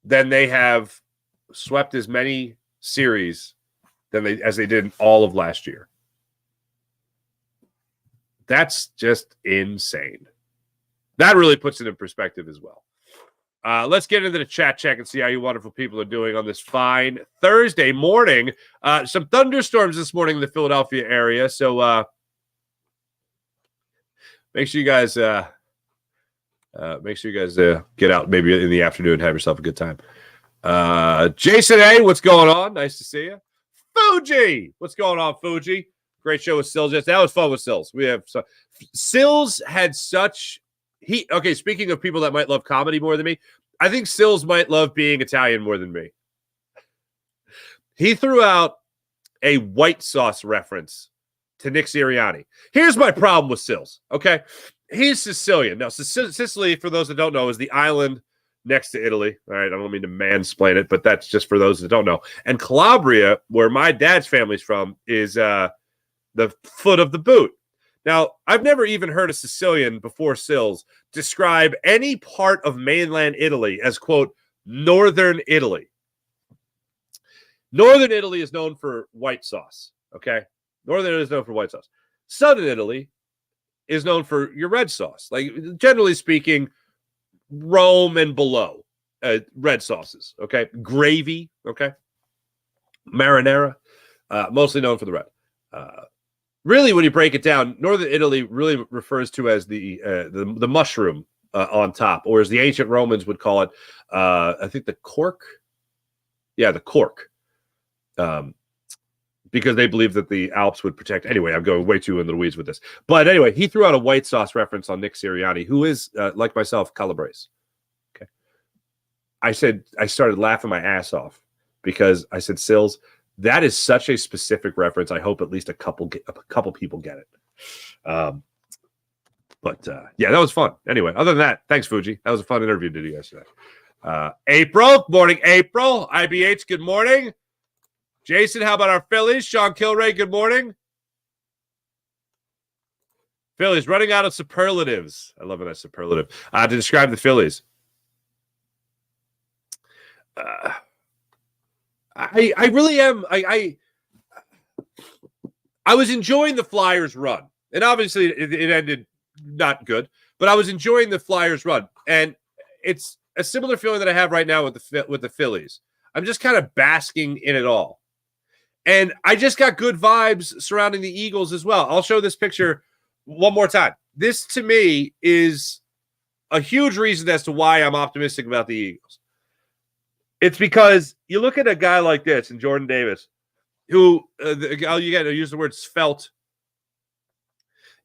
then they have swept as many series as they did all of last year. That's just insane. That really puts it in perspective as well. Let's get into the chat check and see how you wonderful people are doing on this fine Thursday morning. Some thunderstorms this morning in the Philadelphia area, so make sure you guys get out maybe in the afternoon and have yourself a good time. Jason A., what's going on? Nice to see you. Fuji, what's going on, Fuji? Great show with Sills. That was fun with Sills. Sills had such okay, speaking of people that might love comedy more than me, I think Sills might love being Italian more than me. He threw out a white sauce reference to Nick Sirianni. Here's my problem with Sills, okay? He's Sicilian. Now, Sicily, for those that don't know, is the island next to Italy. All right, I don't mean to mansplain it, but that's just for those that don't know. And Calabria, where my dad's family's from, is the foot of the boot. Now, I've never even heard a Sicilian before Sills describe any part of mainland Italy as, quote, northern Italy. Northern Italy is known for white sauce, okay? Northern Italy is known for white sauce. Southern Italy is known for your red sauce. Like, generally speaking, Rome and below, red sauces, okay? Gravy, okay? Marinara, mostly known for the red. Really, when you break it down, Northern Italy really refers to as the mushroom on top, or as the ancient Romans would call it, I think the cork. Yeah, the cork. because they believe that the Alps would protect. Anyway, I'm going way too into the weeds with this. But anyway, he threw out a white sauce reference on Nick Sirianni, who is, like myself, Calabrese. Okay. I started laughing my ass off because I said, Sills, that is such a specific reference. I hope at least a couple people get it. But yeah, that was fun. Anyway, other than that, thanks, Fuji. That was a fun interview to do yesterday. April, good morning, April. IBH, good morning. Jason, how about our Phillies? Sean Kilray, good morning. Phillies running out of superlatives. I love that superlative. To describe the Phillies. I really am. I was enjoying the Flyers run. And obviously it ended not good. But I was enjoying the Flyers run. And it's a similar feeling that I have right now with the Phillies. I'm just kind of basking in it all. And I just got good vibes surrounding the Eagles as well. I'll show this picture one more time. This, to me, is a huge reason as to why I'm optimistic about the Eagles. It's because you look at a guy like this, and Jordan Davis, who, you got to use the word svelte.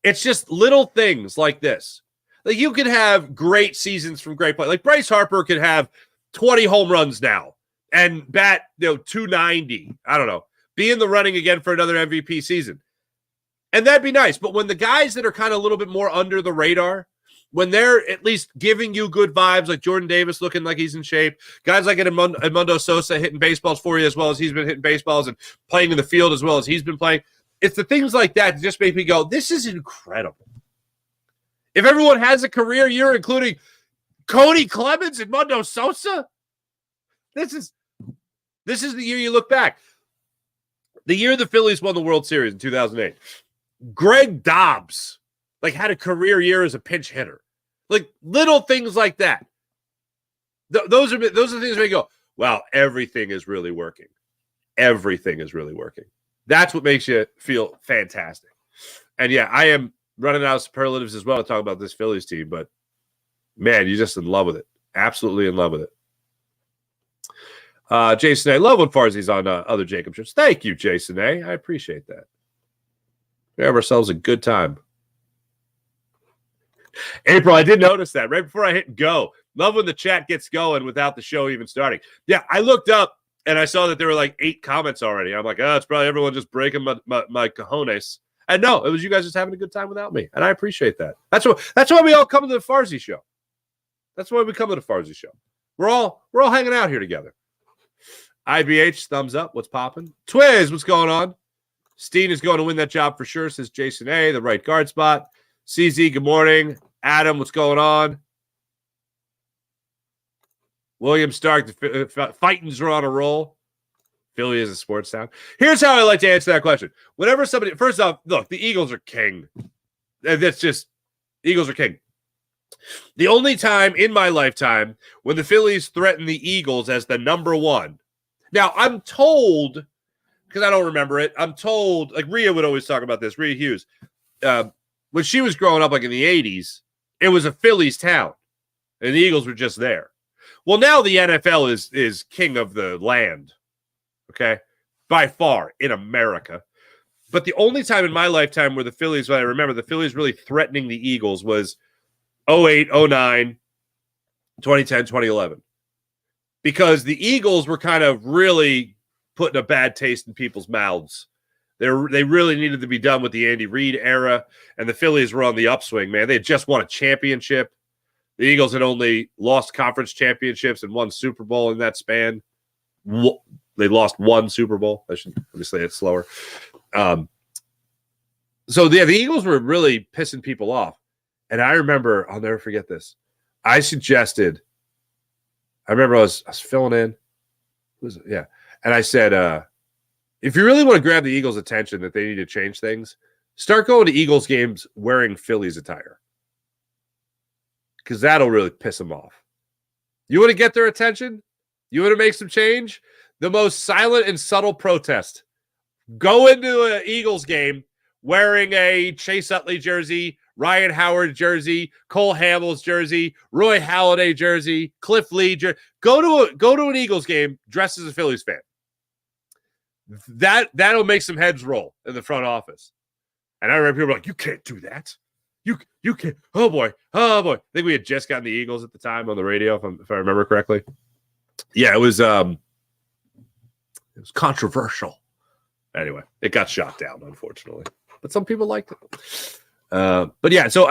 It's just little things like this. Like, you could have great seasons from great play. Like, Bryce Harper could have 20 home runs now and bat 290. I don't know. Be in the running again for another MVP season. And that'd be nice. But when the guys that are kind of a little bit more under the radar, when they're at least giving you good vibes, like Jordan Davis looking like he's in shape, guys like Edmundo Sosa hitting baseballs for you as well as he's been hitting baseballs and playing in the field as well as he's been playing, it's the things like that that just make me go, this is incredible. If everyone has a career year, including Cody Clemens and Edmundo Sosa, this is the year you look back. The year the Phillies won the World Series in 2008, Greg Dobbs had a career year as a pinch hitter. Like, little things like that. Those are the things where you go, wow, everything is really working. Everything is really working. That's what makes you feel fantastic. And yeah, I am running out of superlatives as well to talk about this Phillies team, but man, you're just in love with it. Absolutely in love with it. Jason A. I love when Farzi's on other Jacob shows. Thank you, Jason A. I appreciate that. We have ourselves a good time. April, I did notice that right before I hit go. Love when the chat gets going without the show even starting. Yeah, I looked up and I saw that there were like 8 comments already. I'm like, it's probably everyone just breaking my cojones. And no, it was you guys just having a good time without me. And I appreciate that. That's why we all come to the Farzy show. That's why we come to the Farzy show. We're all hanging out here together. IBH, thumbs up. What's popping? Twiz, what's going on? Steen is going to win that job for sure, says Jason A., the right guard spot. CZ, good morning. Adam, what's going on? William Stark, the Fightins are on a roll. Philly is a sports town. Here's how I like to answer that question. Whenever somebody, first off, look, the Eagles are king. That's just, Eagles are king. The only time in my lifetime when the Phillies threaten the Eagles as the number one. Now, I'm told, because I don't remember it, I'm told, like Rhea would always talk about this, Rhea Hughes, when she was growing up, like in the 80s, it was a Phillies town, and the Eagles were just there. Well, now the NFL is king of the land, okay, by far in America. But the only time in my lifetime where the Phillies, when I remember the Phillies really threatening the Eagles was 08, 09, 2010, 2011. Because the Eagles were kind of really putting a bad taste in people's mouths. They really needed to be done with the Andy Reid era, and the Phillies were on the upswing, man. They had just won a championship. The Eagles had only lost conference championships and won Super Bowl in that span. They lost one Super Bowl. Let me say it slower. So the Eagles were really pissing people off. And I remember, I'll never forget this. I remember I was filling in. And I said, if you really want to grab the Eagles' attention that they need to change things, start going to Eagles games wearing Phillies attire. Because that'll really piss them off. You want to get their attention? You want to make some change? The most silent and subtle protest. Go into an Eagles game wearing a Chase Utley jersey, Ryan Howard jersey, Cole Hamels jersey, Roy Halladay jersey, Cliff Lee jersey. Go to an Eagles game dressed as a Phillies fan. That'll make some heads roll in the front office. And I remember people like, you can't do that. You can't. Oh boy. I think we had just gotten the Eagles at the time on the radio, if I remember correctly. Yeah, it was controversial. Anyway, it got shot down, unfortunately. But some people liked it. But yeah, so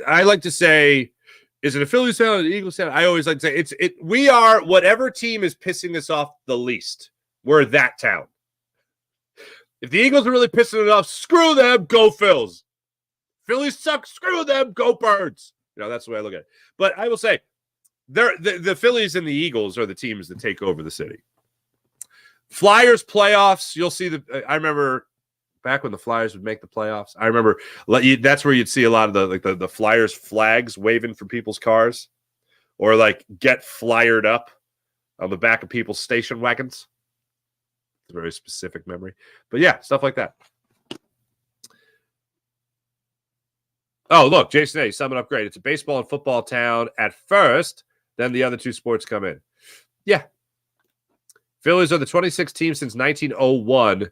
I like to say, is it a Phillies fan or an Eagles fan? I always like to say we are whatever team is pissing us off the least. We're that town. If the Eagles are really pissing it off, screw them, go Phils. Phillies suck, screw them, go Birds. That's the way I look at it. But I will say, the Phillies and the Eagles are the teams that take over the city. Flyers playoffs, you'll see I remember back when the Flyers would make the playoffs. I remember that's where you'd see a lot of the Flyers flags waving from people's cars, or like get flyered up on the back of people's station wagons. It's a very specific memory. But yeah, stuff like that. Oh, look, Jason A, sum it up great. It's a baseball and football town at first, then the other two sports come in. Yeah. Phillies are the 26th team since 1901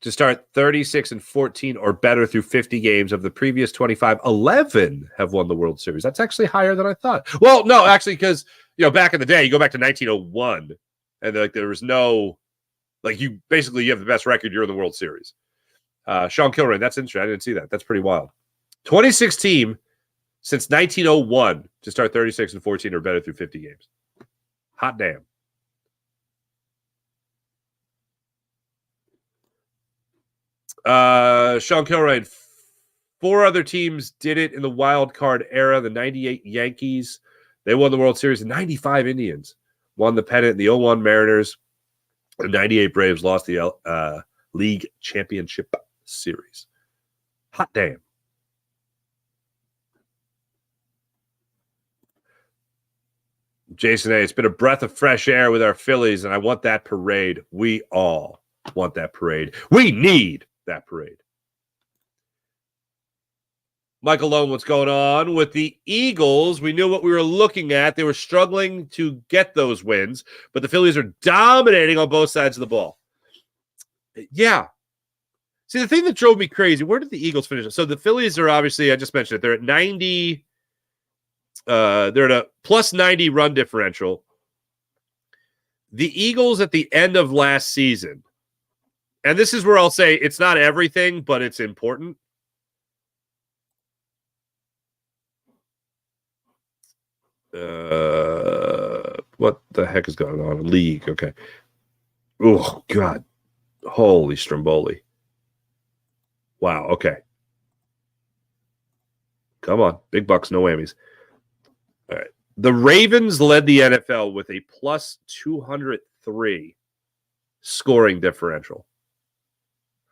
to start 36-14 or better through 50 games. Of the previous 25, 11 have won the World Series. That's actually higher than I thought. Well, no, actually, because back in the day, you go back to 1901, and there was no you have the best record. You're in the World Series. Sean Kilrain, that's interesting. I didn't see that. That's pretty wild. 26th team since 1901 to start 36-14 or better through 50 games. Hot damn. Sean Kilrain, 4 other teams did it in the wild card era. The 98 Yankees, they won the World Series. The 95 Indians won the pennant. The 01 Mariners, the 98 Braves lost the league championship series. Hot damn. Jason A, it's been a breath of fresh air with our Phillies, and I want that parade. We all want that parade. We need that parade. Michael Lone, what's going on with the Eagles? We knew what we were looking at. They were struggling to get those wins, but the Phillies are dominating on both sides of the ball. Yeah. See, the thing that drove me crazy, where did the Eagles finish? So the Phillies are obviously, I just mentioned it, they're at 90. They're at a plus 90 run differential. The Eagles at the end of last season, and this is where I'll say it's not everything, but it's important. What the heck is going on? League, okay. Oh, God. Holy Stromboli. Wow, okay. Come on. Big bucks, no whammies. All right. The Ravens led the NFL with a plus 203 scoring differential.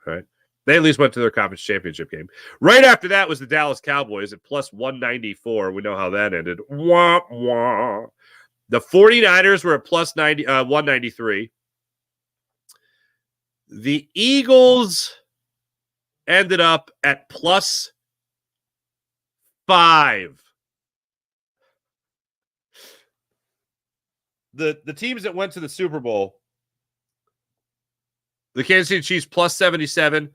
All right. They at least went to their conference championship game. Right after that was the Dallas Cowboys at plus 194. We know how that ended. Wah, wah. The 49ers were at plus 193. The Eagles ended up at plus 5. The teams that went to the Super Bowl, the Kansas City Chiefs plus 77,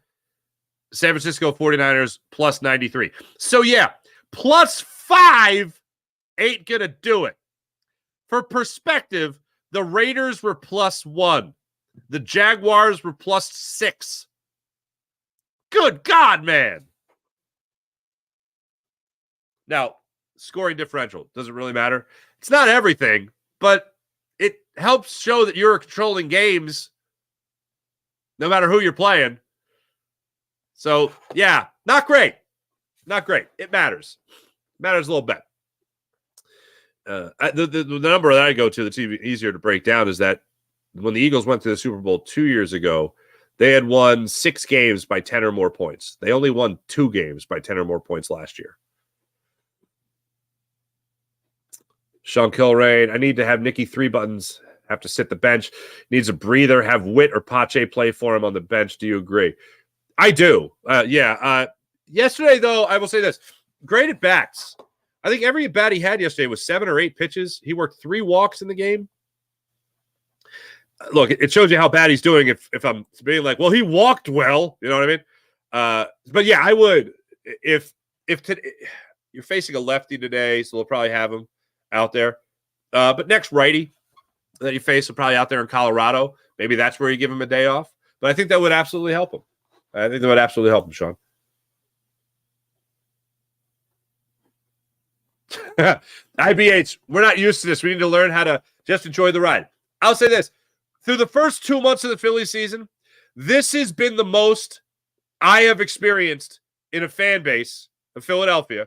San Francisco 49ers plus 93. So, yeah, plus 5 ain't going to do it. For perspective, the Raiders were plus 1. The Jaguars were plus 6. Good God, man. Now, scoring differential, does it really matter? It's not everything, but it helps show that you're controlling games no matter who you're playing. So, yeah, not great. Not great. It matters. It matters a little bit. The number that I go to that's even easier to break down is that when the Eagles went to the Super Bowl 2 years ago, they had won 6 games by 10 or more points. They only won 2 games by 10 or more points last year. Sean Kilrain, I need to have Nicky 3 buttons have to sit the bench. Needs a breather, have Witt or Pache play for him on the bench. Do you agree? I do. Yesterday, though, I will say this. Great at bats. I think every at-bat he had yesterday was 7 or 8 pitches. He worked 3 walks in the game. look, it shows you how bad he's doing if I'm being like, well, he walked well. You know what I mean? But yeah, I would. If you're facing a lefty today, so they'll probably have him out there. But next righty that you face will probably out there in Colorado. Maybe that's where you give him a day off. But I think that would absolutely help him. I think that would absolutely help him, Sean. IBH, we're not used to this. We need to learn how to just enjoy the ride. I'll say this. Through the first 2 months of the Phillies season, this has been the most I have experienced in a fan base of Philadelphia.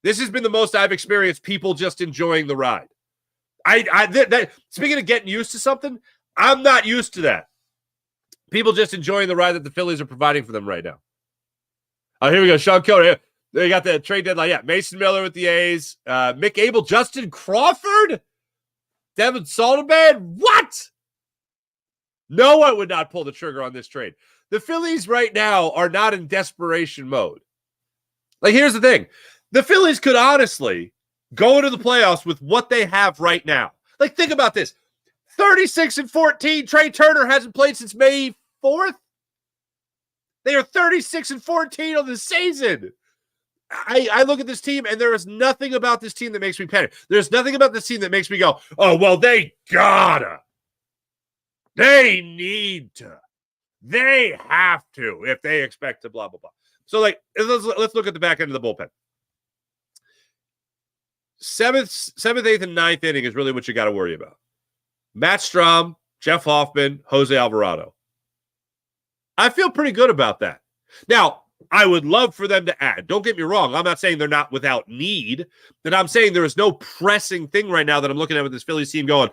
This has been the most I've experienced people just enjoying the ride. Speaking of getting used to something, I'm not used to that. People just enjoying the ride that the Phillies are providing for them right now. Oh, here we go. Sean Kilder. They got the trade deadline. Yeah, Mason Miller with the A's. Mick Abel, Justin Crawford, Devin Salterman. What? No one would not pull the trigger on this trade. The Phillies right now are not in desperation mode. Like, here's the thing. The Phillies could honestly go into the playoffs with what they have right now. Like, think about this. 36-14. Trey Turner hasn't played since May 4th. They are 36-14 on the season. I look at this team, and there is nothing about this team that makes me panic. There's nothing about this team that makes me go, oh, well, they gotta. They need to. They have to if they expect to blah, blah, blah. So, like, let's look at the back end of the bullpen. Seventh, 8th, and 9th inning is really what you got to worry about. Matt Strahm, Jeff Hoffman, Jose Alvarado. I feel pretty good about that. Now, I would love for them to add. Don't get me wrong. I'm not saying they're not without need. But I'm saying there is no pressing thing right now that I'm looking at with this Phillies team going,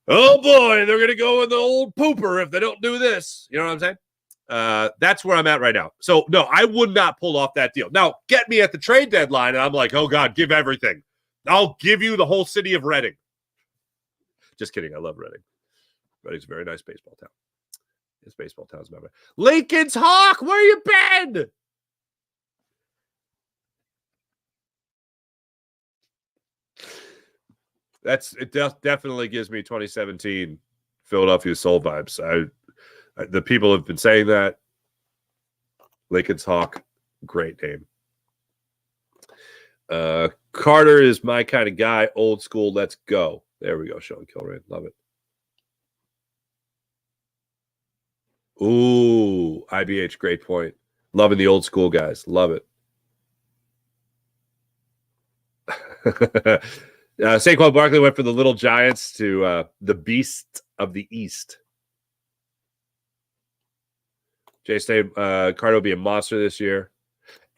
oh, boy, they're going to go in the old pooper if they don't do this. You know what I'm saying? That's where I'm at right now. So, no, I would not pull off that deal. Now, get me at the trade deadline, and I'm like, oh, God, give everything. I'll give you the whole city of Reading. Just kidding. I love Reading. Reading's a very nice baseball town. It's baseball town's member. Lincoln's Hawk, where you been? It definitely gives me 2017 Philadelphia Soul vibes. The people have been saying that. Lincoln's Hawk, great name. Carter is my kind of guy. Old school. Let's go. There we go. Sean Kilrain. Love it. Ooh, IBH, great point. Loving the old school guys. Love it. Saquon Barkley went from the Little Giants to the Beast of the East. Jay Stay, Carter will be a monster this year.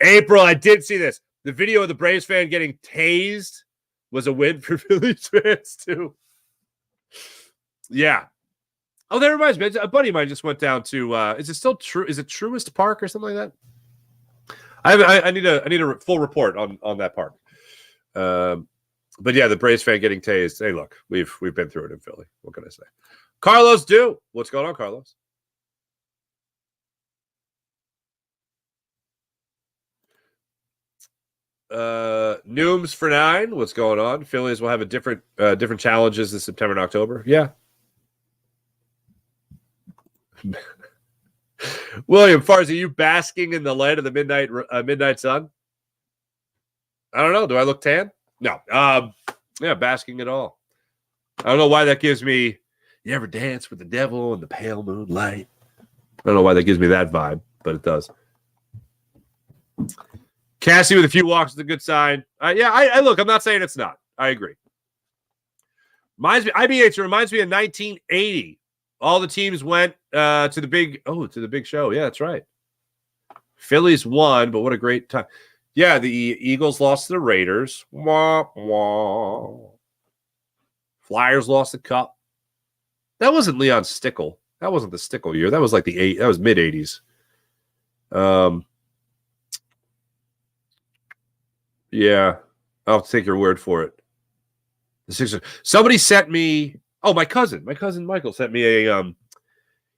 April, I did see this. The video of the Braves fan getting tased was a win for Phillies fans, too. Yeah. Oh, that reminds me. A buddy of mine just went down to. Is it still true? Is it Truist Park or something like that? I need a full report on that park. But yeah, the Braves fan getting tased. Hey, look, we've been through it in Philly. What can I say? Carlos, what's going on, Carlos? Nooms for 9. What's going on? Phillies will have a different challenges in September and October. Yeah. William Farzy, you basking in the light of the midnight sun? I don't know. Do I look tan? No. Yeah, basking at all. I don't know why that gives me. You ever dance with the devil in the pale moonlight? I don't know why that gives me that vibe, but it does. Cassie with a few walks is a good sign. I look. I'm not saying it's not. I agree. IBH reminds me of 1980. All the teams went to the big show. Yeah, that's right. Phillies won, but what a great time. Yeah, the Eagles lost to the Raiders. Wah, wah. Flyers lost the Cup. That wasn't Leon Stickle. That wasn't the Stickle year. That was like that was mid 80s. Yeah, I'll take your word for it. The Sixers. Somebody sent me. Oh, my cousin Michael sent me a.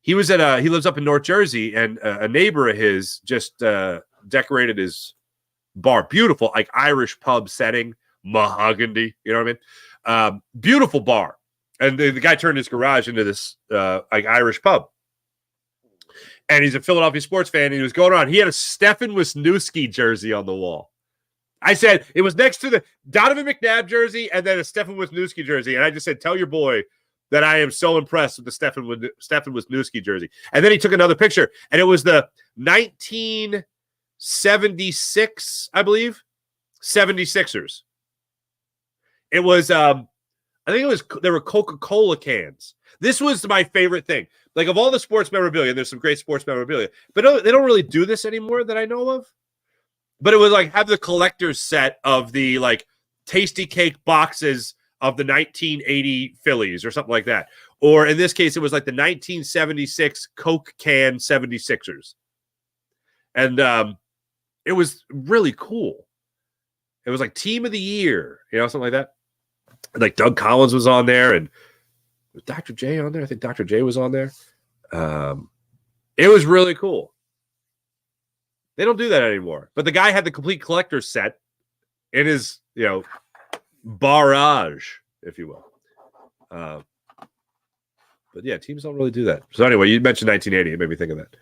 He was at he lives up in North Jersey, and a neighbor of his just decorated his bar. Beautiful, like Irish pub setting, mahogany. You know what I mean? Beautiful bar. And the guy turned his garage into this like Irish pub. And he's a Philadelphia sports fan, and he was going around. He had a Stefan Wisniewski jersey on the wall. I said, it was next to the Donovan McNabb jersey and then a Stefan Wisniewski jersey. And I just said, tell your boy that I am so impressed with the Stefan Wisniewski jersey. And then he took another picture, and it was the 1976, I believe, 76ers. It was, I think there were Coca-Cola cans. This was my favorite thing. Like, of all the sports memorabilia, and there's some great sports memorabilia, but they don't really do this anymore that I know of. But it was like have the collector's set of the like tasty cake boxes of the 1980 Phillies or something like that. Or in this case, it was like the 1976 Coke can 76ers. And it was really cool. It was like team of the year, something like that. And like Doug Collins was on there, and was Dr. J on there? I think Dr. J was on there. It was really cool. They don't do that anymore. But the guy had the complete collector's set in his, barrage, if you will. But yeah, teams don't really do that. So anyway, you mentioned 1980. It made me think of that.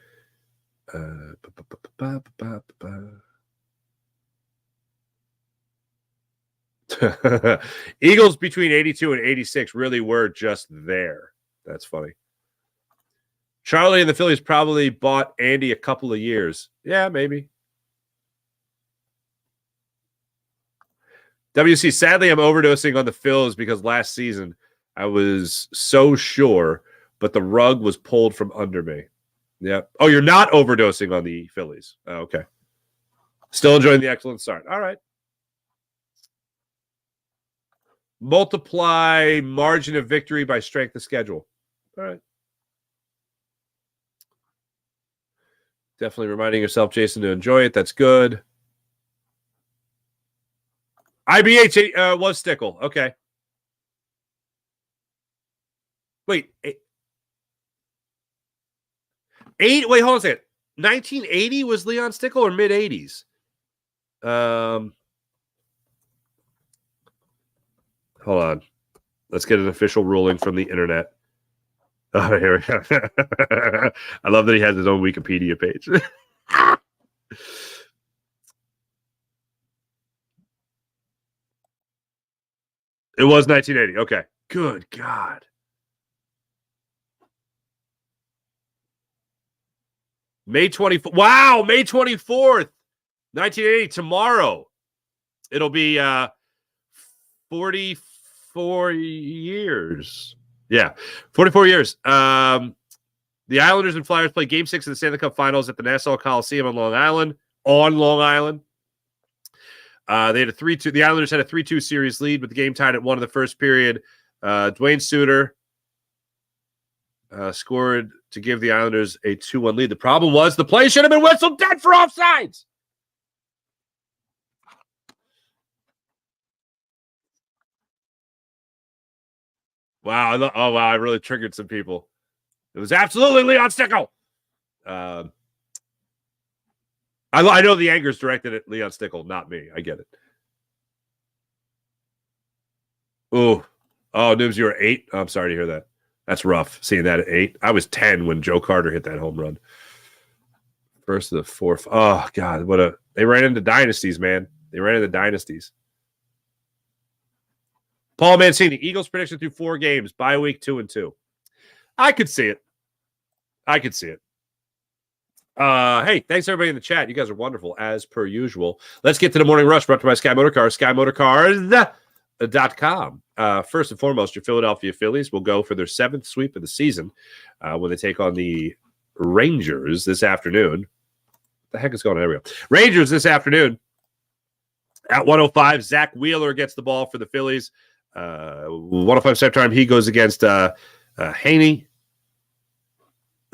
Eagles between 82 and 86 really were just there. That's funny. Charlie and the Phillies probably bought Andy a couple of years. Yeah, maybe. WC, sadly, I'm overdosing on the Phils because last season I was so sure, but the rug was pulled from under me. Yeah. Oh, you're not overdosing on the Phillies. Oh, okay. Still enjoying the excellent start. All right. Multiply margin of victory by strength of schedule. All right. Definitely reminding yourself, Jason, to enjoy it. That's good. IBH was Stickle. Okay. Wait. Wait, hold on a second. 1980 was Leon Stickle or mid-80s? Hold on. Let's get an official ruling from the internet. Oh, here we go. I love that he has his own Wikipedia page. It was 1980. Okay. Good God. May 24th. Wow, May 24th, 1980. Tomorrow. It'll be 44 years. Yeah, 44 years. The Islanders and Flyers play Game 6 of the Stanley Cup Finals at the Nassau Coliseum on Long Island. They had a 3-2. The Islanders had a 3-2 series lead with the game tied at 1 in the first period. Dwayne Suter scored to give the Islanders a 2-1 lead. The problem was the play should have been whistled dead for offsides. Wow. Oh, wow. I really triggered some people. It was absolutely Leon Stickle. I know the anger's directed at Leon Stickle, not me. I get it. Oh, Noobs, you were 8? Oh, I'm sorry to hear that. That's rough, seeing that at 8. I was 10 when Joe Carter hit that home run. First of the fourth. Oh, God. They ran into dynasties, man. They ran into dynasties. Paul Mancini, Eagles prediction through 4 games, bye week 2-2. I could see it. Hey, thanks everybody in the chat. You guys are wonderful as per usual. Let's get to the morning rush brought to by Sky Motorcars, SkyMotorcars.com. First and foremost, your Philadelphia Phillies will go for their 7th sweep of the season when they take on the Rangers this afternoon. What the heck is going on? There we go. Rangers this afternoon at 1:05. Zach Wheeler gets the ball for the Phillies. 1:05 start time. He goes against Haney.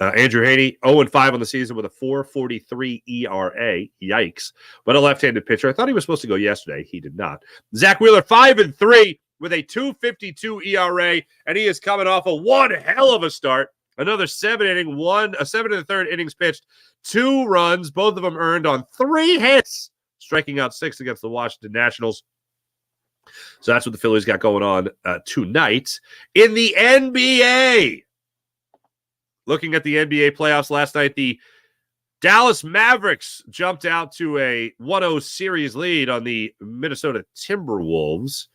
Andrew Haney, 0-5 on the season with a 4.43 ERA. Yikes. But a left-handed pitcher. I thought he was supposed to go yesterday. He did not. Zach Wheeler, 5-3 with a 2.52 ERA, and he is coming off one hell of a start. Another 7-inning, a 7 1/3 innings pitched, 2 runs, both of them earned on 3 hits, striking out 6 against the Washington Nationals. So that's what the Phillies got going on tonight. In the NBA, looking at the NBA playoffs last night, the Dallas Mavericks jumped out to a 1-0 series lead on the Minnesota Timberwolves.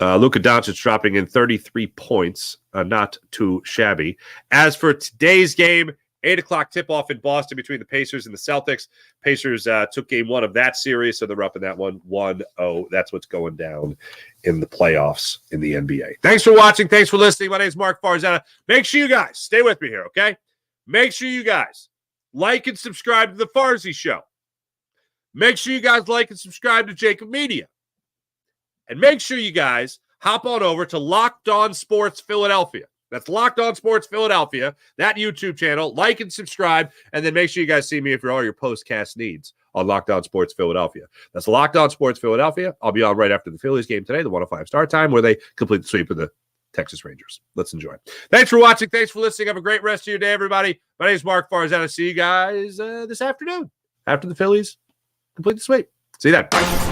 Luka Doncic dropping in 33 points, not too shabby. As for today's game, 8 o'clock tip-off in Boston between the Pacers and the Celtics. Pacers took game 1 of that series, so they're up in that one 1-0. That's what's going down in the playoffs in the NBA. Thanks for watching. Thanks for listening. My name is Mark Farzetta. Make sure you guys stay with me here, okay? Make sure you guys like and subscribe to The Farzy Show. Make sure you guys like and subscribe to Jacob Media. And make sure you guys hop on over to Locked On Sports Philadelphia. That's Locked On Sports Philadelphia, that YouTube channel. Like and subscribe, and then make sure you guys see me for all your postcast needs on Locked On Sports Philadelphia. That's Locked On Sports Philadelphia. I'll be on right after the Phillies game today, the 1:05 start time, where they complete the sweep of the Texas Rangers. Let's enjoy. Thanks for watching. Thanks for listening. Have a great rest of your day, everybody. My name is Mark Farzetta. See you guys this afternoon after the Phillies complete the sweep. See you then. Bye.